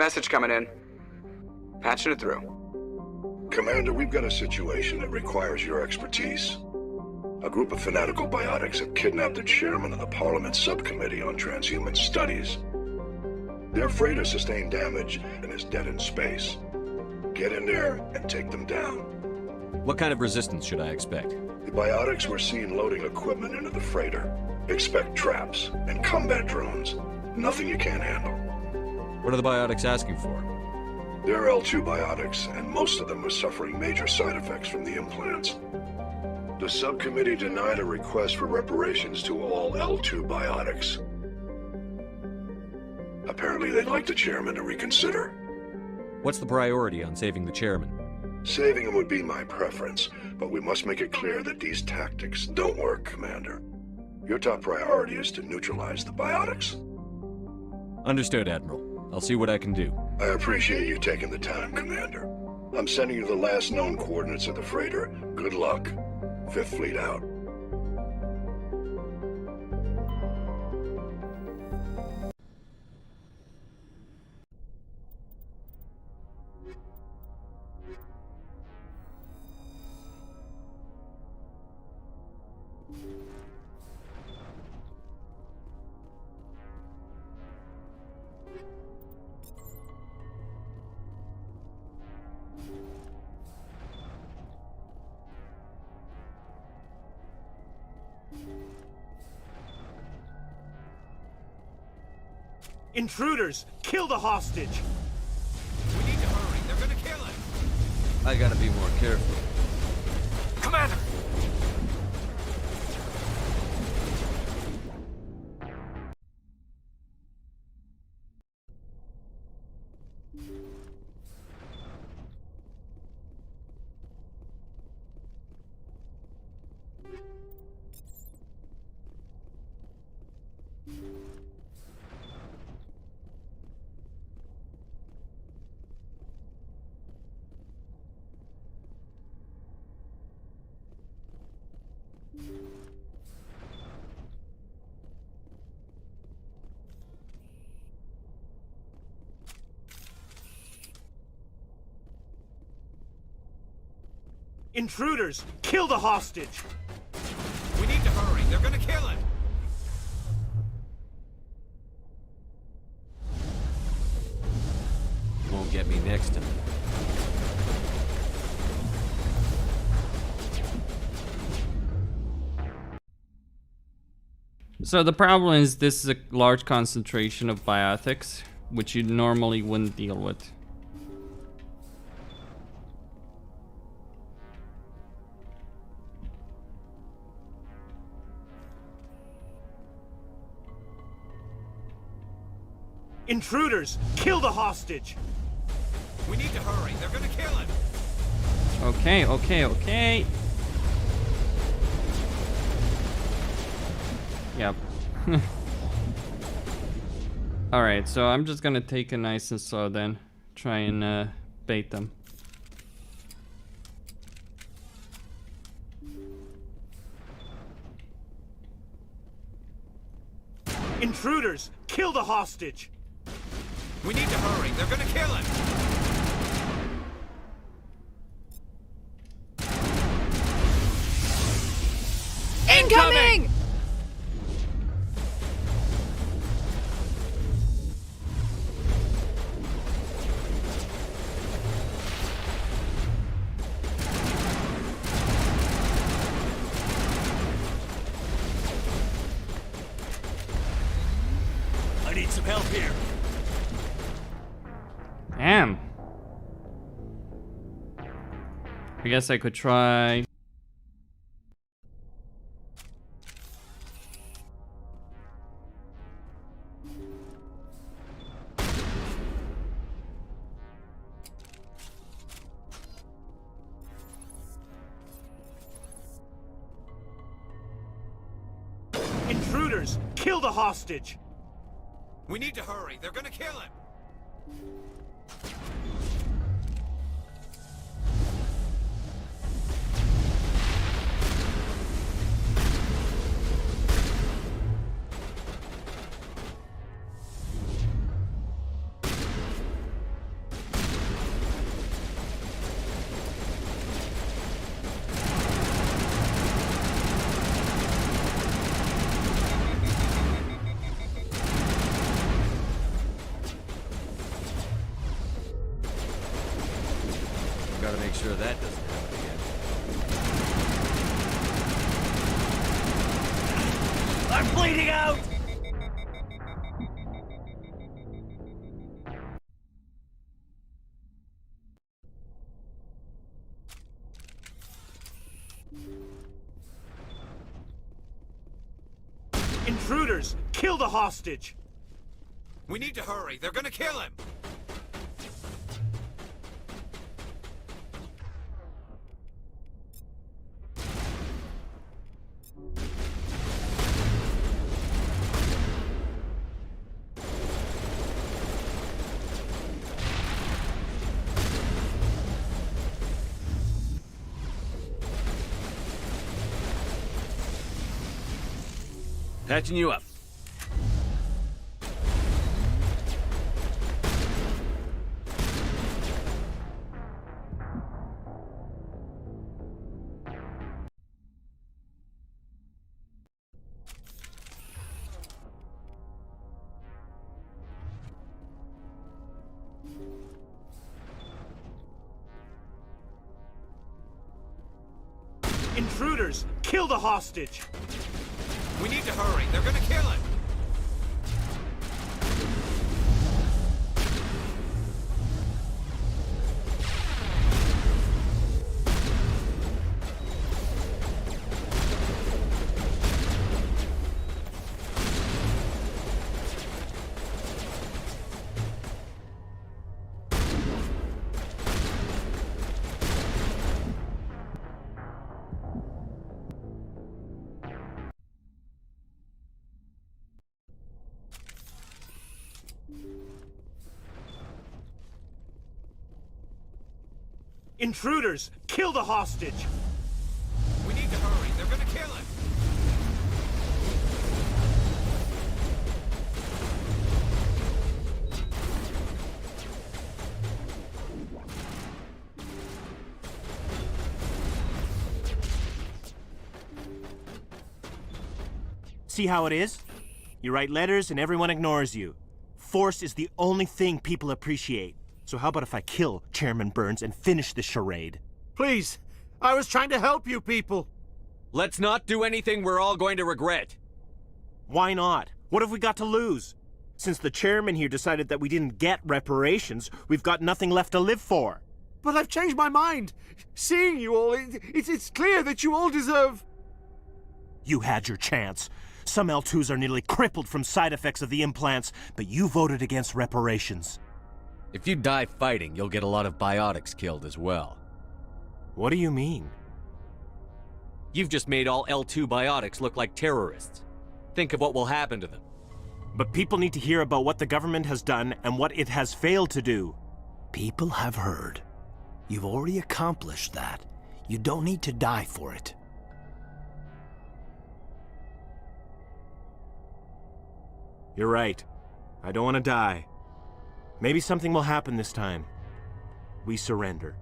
Message coming in. Patching it through. Commander, we've got a situation that requires your expertise. A group of fanatical biotics have kidnapped the chairman of the Parliament Subcommittee on Transhuman Studies. Their freighter sustained damage and is dead in space. Get in there and take them down. What kind of resistance should I expect? The biotics were seen loading equipment into the freighter. Expect traps and combat drones. Nothing you can't handle. What are the biotics asking for? They're L2 biotics, and most of them are suffering major side effects from the implants. The subcommittee denied a request for reparations to all L2 biotics. Apparently they'd like the chairman to reconsider. What's the priority on saving the chairman? Saving him would be my preference, but we must make it clear that these tactics don't work, Commander. Your top priority is to neutralize the biotics. Understood, Admiral. I'll see what I can do. I appreciate you taking the time, Commander. I'm sending you the last known coordinates of the freighter. Good luck. Fifth Fleet out. Intruders! Kill the hostage! We need to hurry. They're gonna kill him. I gotta be more careful. Commander! Intruders! Kill the hostage! We need to hurry. They're gonna kill him. Won't get me next time. So the problem is this is a large concentration of biotics, which you normally wouldn't deal with. Intruders! Kill the hostage! We need to hurry. They're gonna kill him. Okay, okay, okay. Yep. Alright, so I'm just gonna take it nice and slow then. Try and bait them. Intruders! Kill the hostage! We need to hurry. They're gonna kill him. Incoming! I need some help here. Damn. I guess I could try. Intruders! Kill the hostage! We need to hurry. They're gonna kill him. Gotta make sure that doesn't happen again. I'm bleeding out! Intruders! Kill the hostage! We need to hurry. They're gonna kill him! Patching you up. Intruders! Kill the hostage! We need to hurry. They're gonna kill him! Intruders! Kill the hostage! We need to hurry. They're gonna kill him! See how it is? You write letters and everyone ignores you. Force is the only thing people appreciate. So how about if I kill Chairman Burns and finish this charade? Please, I was trying to help you people. Let's not do anything we're all going to regret. Why not? What have we got to lose? Since the chairman here decided that we didn't get reparations, we've got nothing left to live for. But I've changed my mind. Seeing you all, it's clear that you all deserve... You had your chance. Some L2s are nearly crippled from side effects of the implants, but you voted against reparations. If you die fighting, you'll get a lot of biotics killed as well. What do you mean? You've just made all L2 biotics look like terrorists. Think of what will happen to them. But people need to hear about what the government has done and what it has failed to do. People have heard. You've already accomplished that. You don't need to die for it. You're right. I don't want to die. Maybe something will happen this time. We surrender.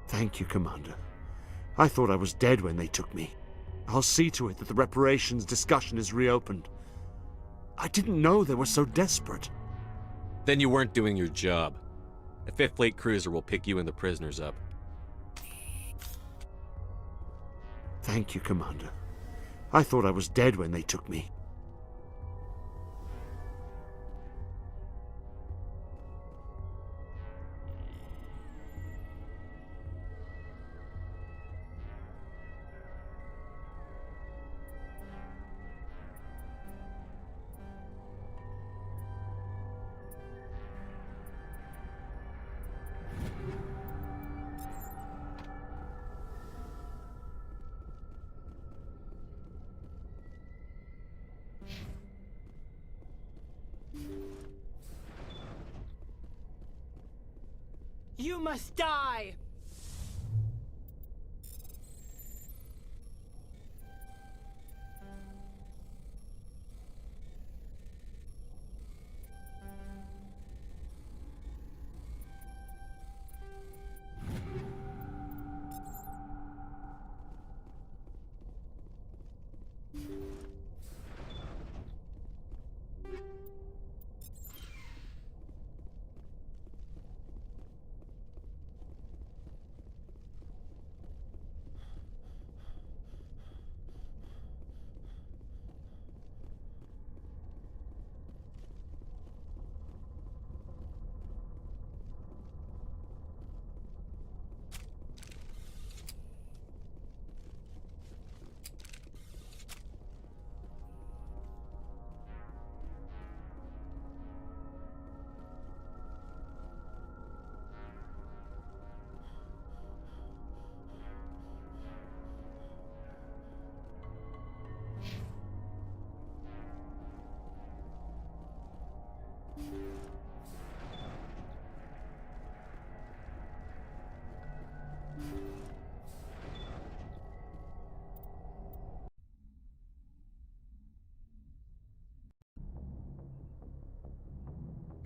Thank you, Commander. I thought I was dead when they took me. I'll see to it that the reparations discussion is reopened. I didn't know they were so desperate. Then you weren't doing your job. A 5th Fleet cruiser will pick you and the prisoners up. Thank you, Commander. I thought I was dead when they took me. You must die!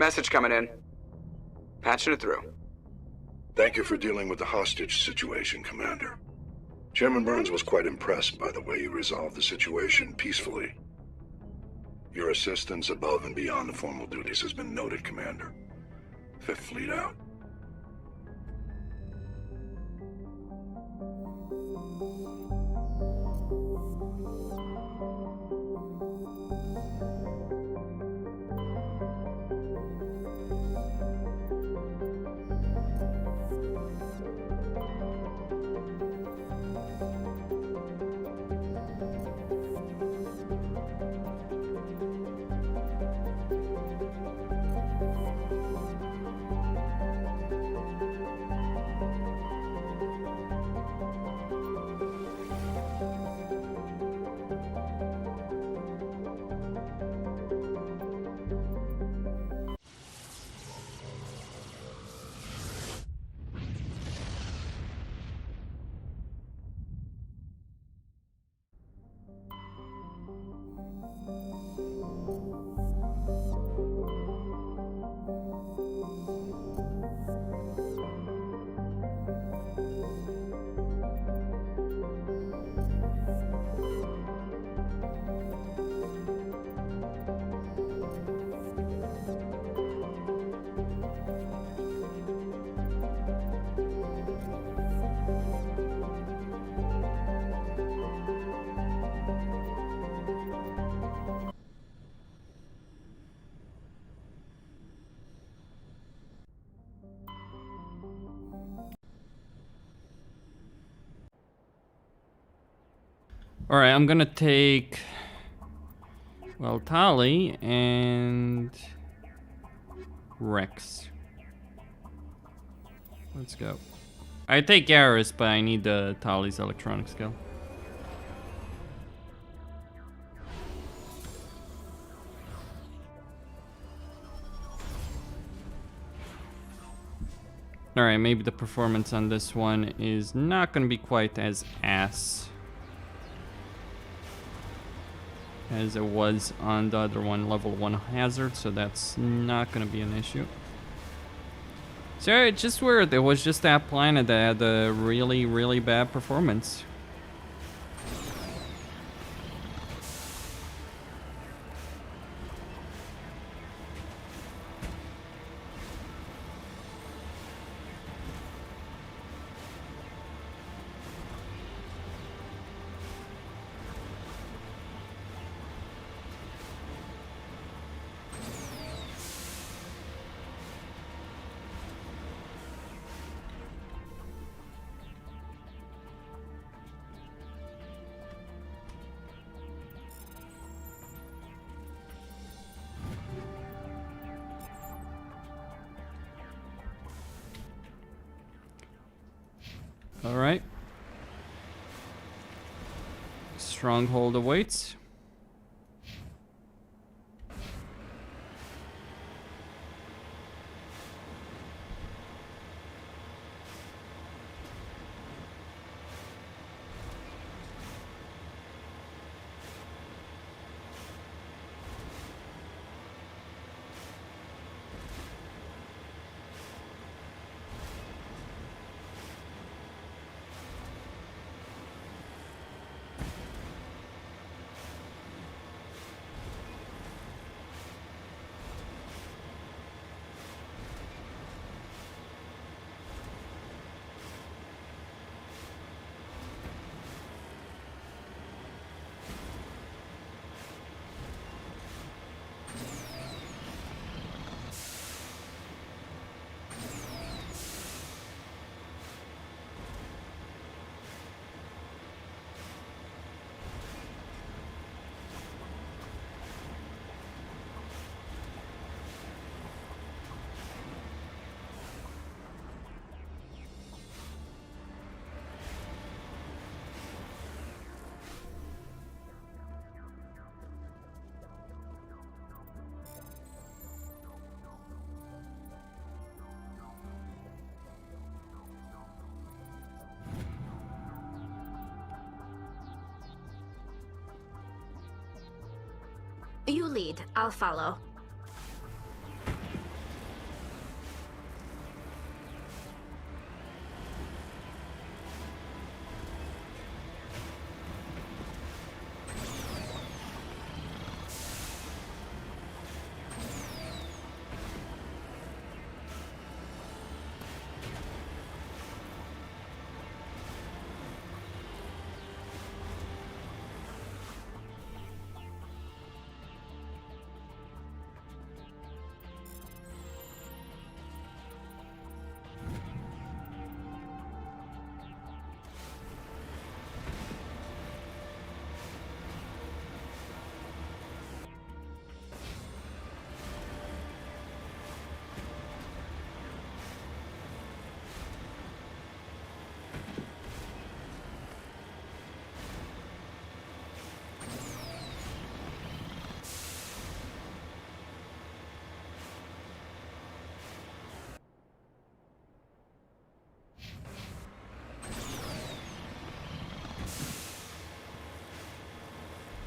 Message coming in. Patching it through. Thank you for dealing with the hostage situation, Commander. Chairman Burns was quite impressed by the way you resolved the situation peacefully. Your assistance above and beyond the formal duties has been noted, Commander. Fifth Fleet out. Alright, I'm gonna take, well, Tali and Rex. Let's go. I take Garrus, but I need the Tali's electronic skill. Alright, maybe the performance on this one is not gonna be quite as ass as it was on the other one, level 1 hazard, so that's not gonna be an issue. So it's just weird, it was just that planet that had a really, really bad performance. All right. Stronghold awaits. You lead, I'll follow.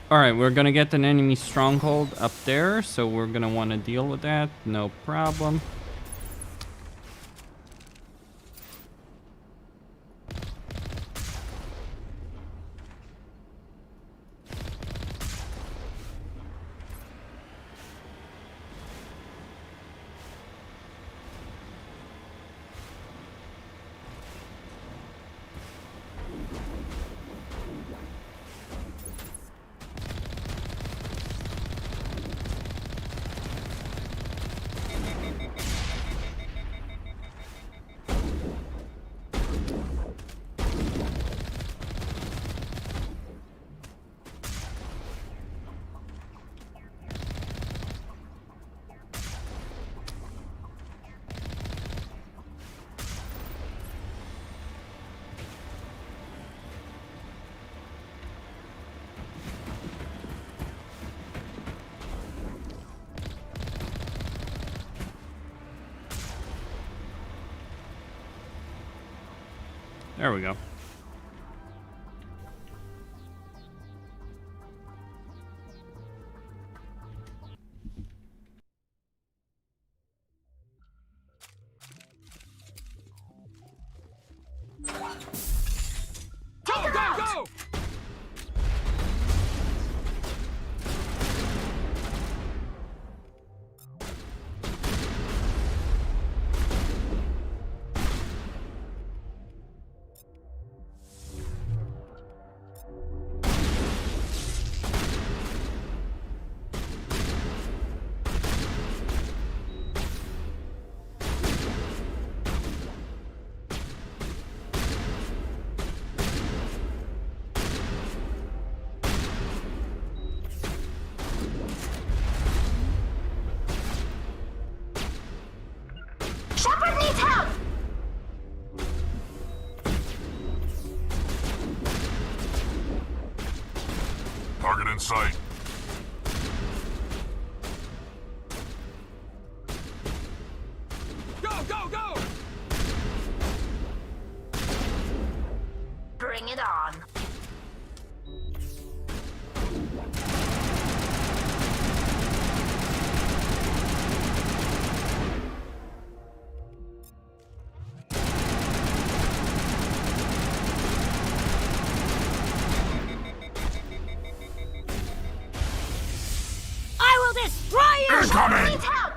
Alright, we're gonna get an enemy stronghold up there, so we're gonna want to deal with that. No problem. There we go. Go, go, go! Target in sight. Go, go, go! Bring it on. Destroy you! Incoming! Need help!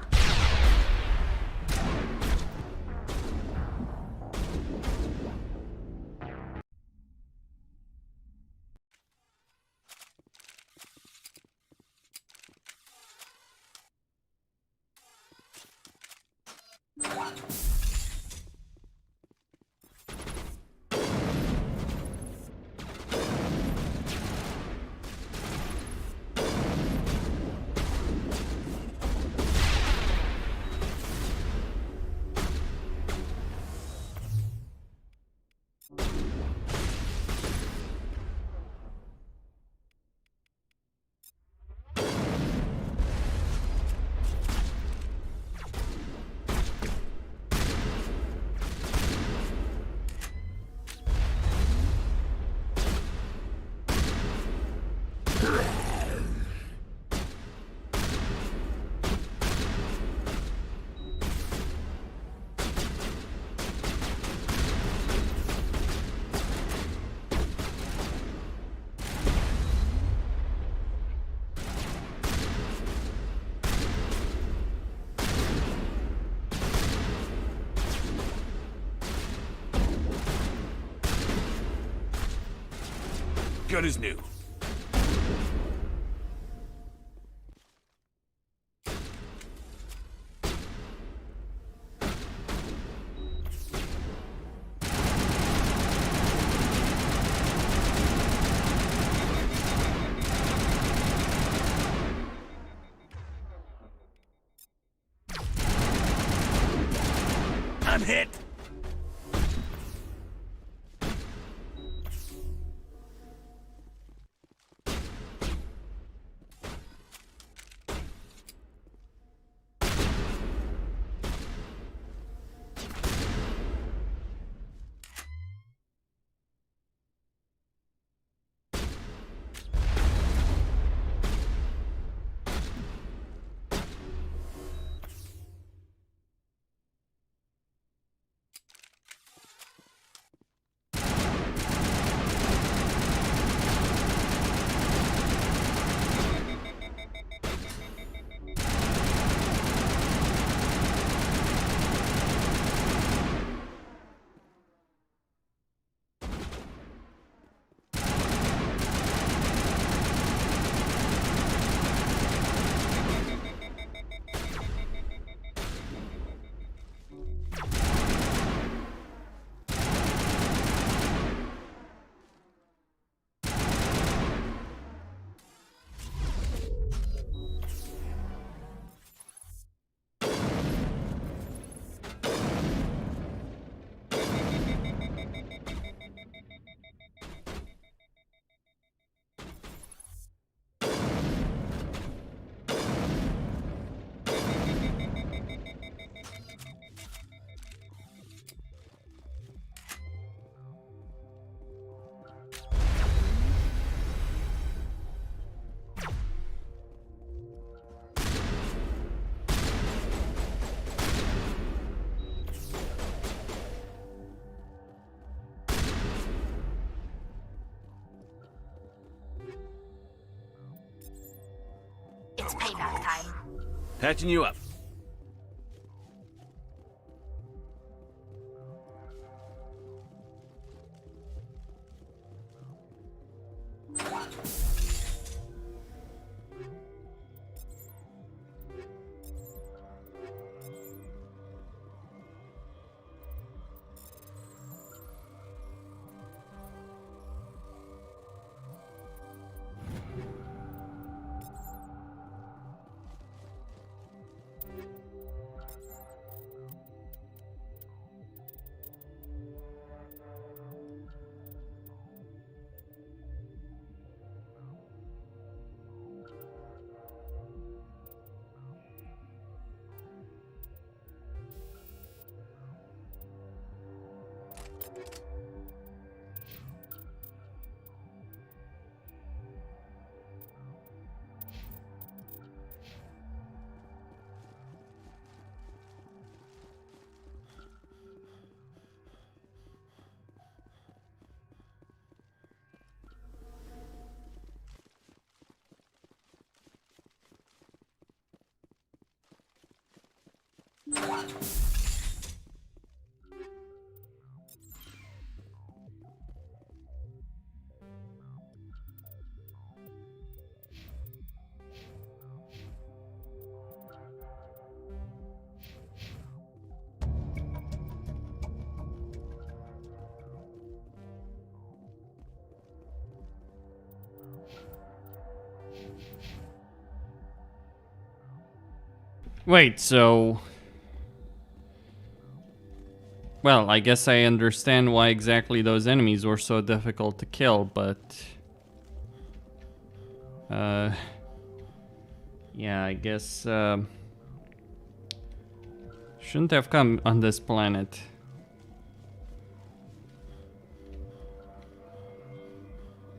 Good as new. I'm hit! Patching you up. Wait, so... Well, I guess I understand why exactly those enemies were so difficult to kill, but... Yeah, I guess, shouldn't have come on this planet.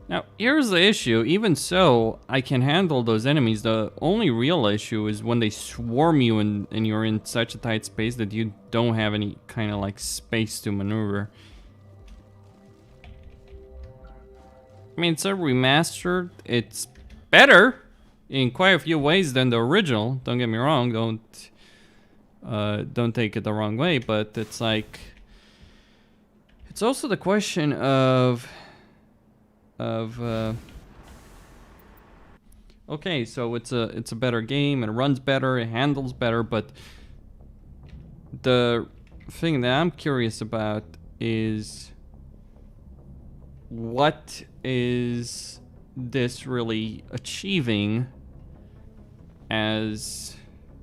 Now, here's the issue. Even so, I can handle those enemies. The only real issue is when they swarm you and you're in such a tight space that you don't have any kind of like space to maneuver. I mean, it's a remastered. It's better in quite a few ways than the original. Don't get me wrong. Don't take it the wrong way. But it's like, it's also the question of okay, so it's a better game, it runs better, it handles better, but the thing that I'm curious about is what is this really achieving as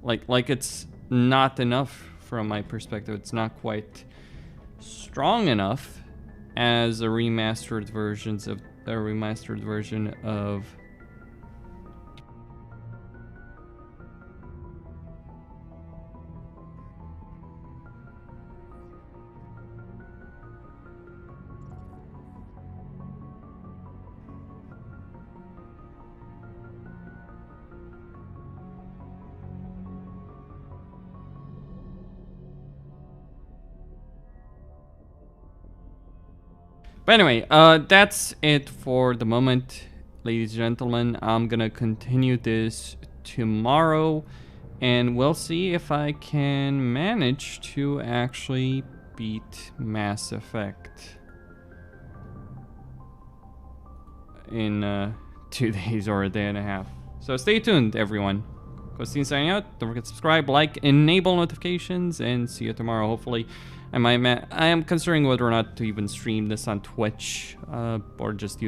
like it's not enough from my perspective. It's not quite strong enough as a remastered version of But anyway, that's it for the moment, ladies and gentlemen. I'm gonna continue this tomorrow, and we'll see if I can manage to actually beat Mass Effect in 2 days or a day and a half. So stay tuned, everyone. Costine signing out. Don't forget to subscribe, like, enable notifications, and see you tomorrow, hopefully. I am considering whether or not to even stream this on Twitch or just YouTube.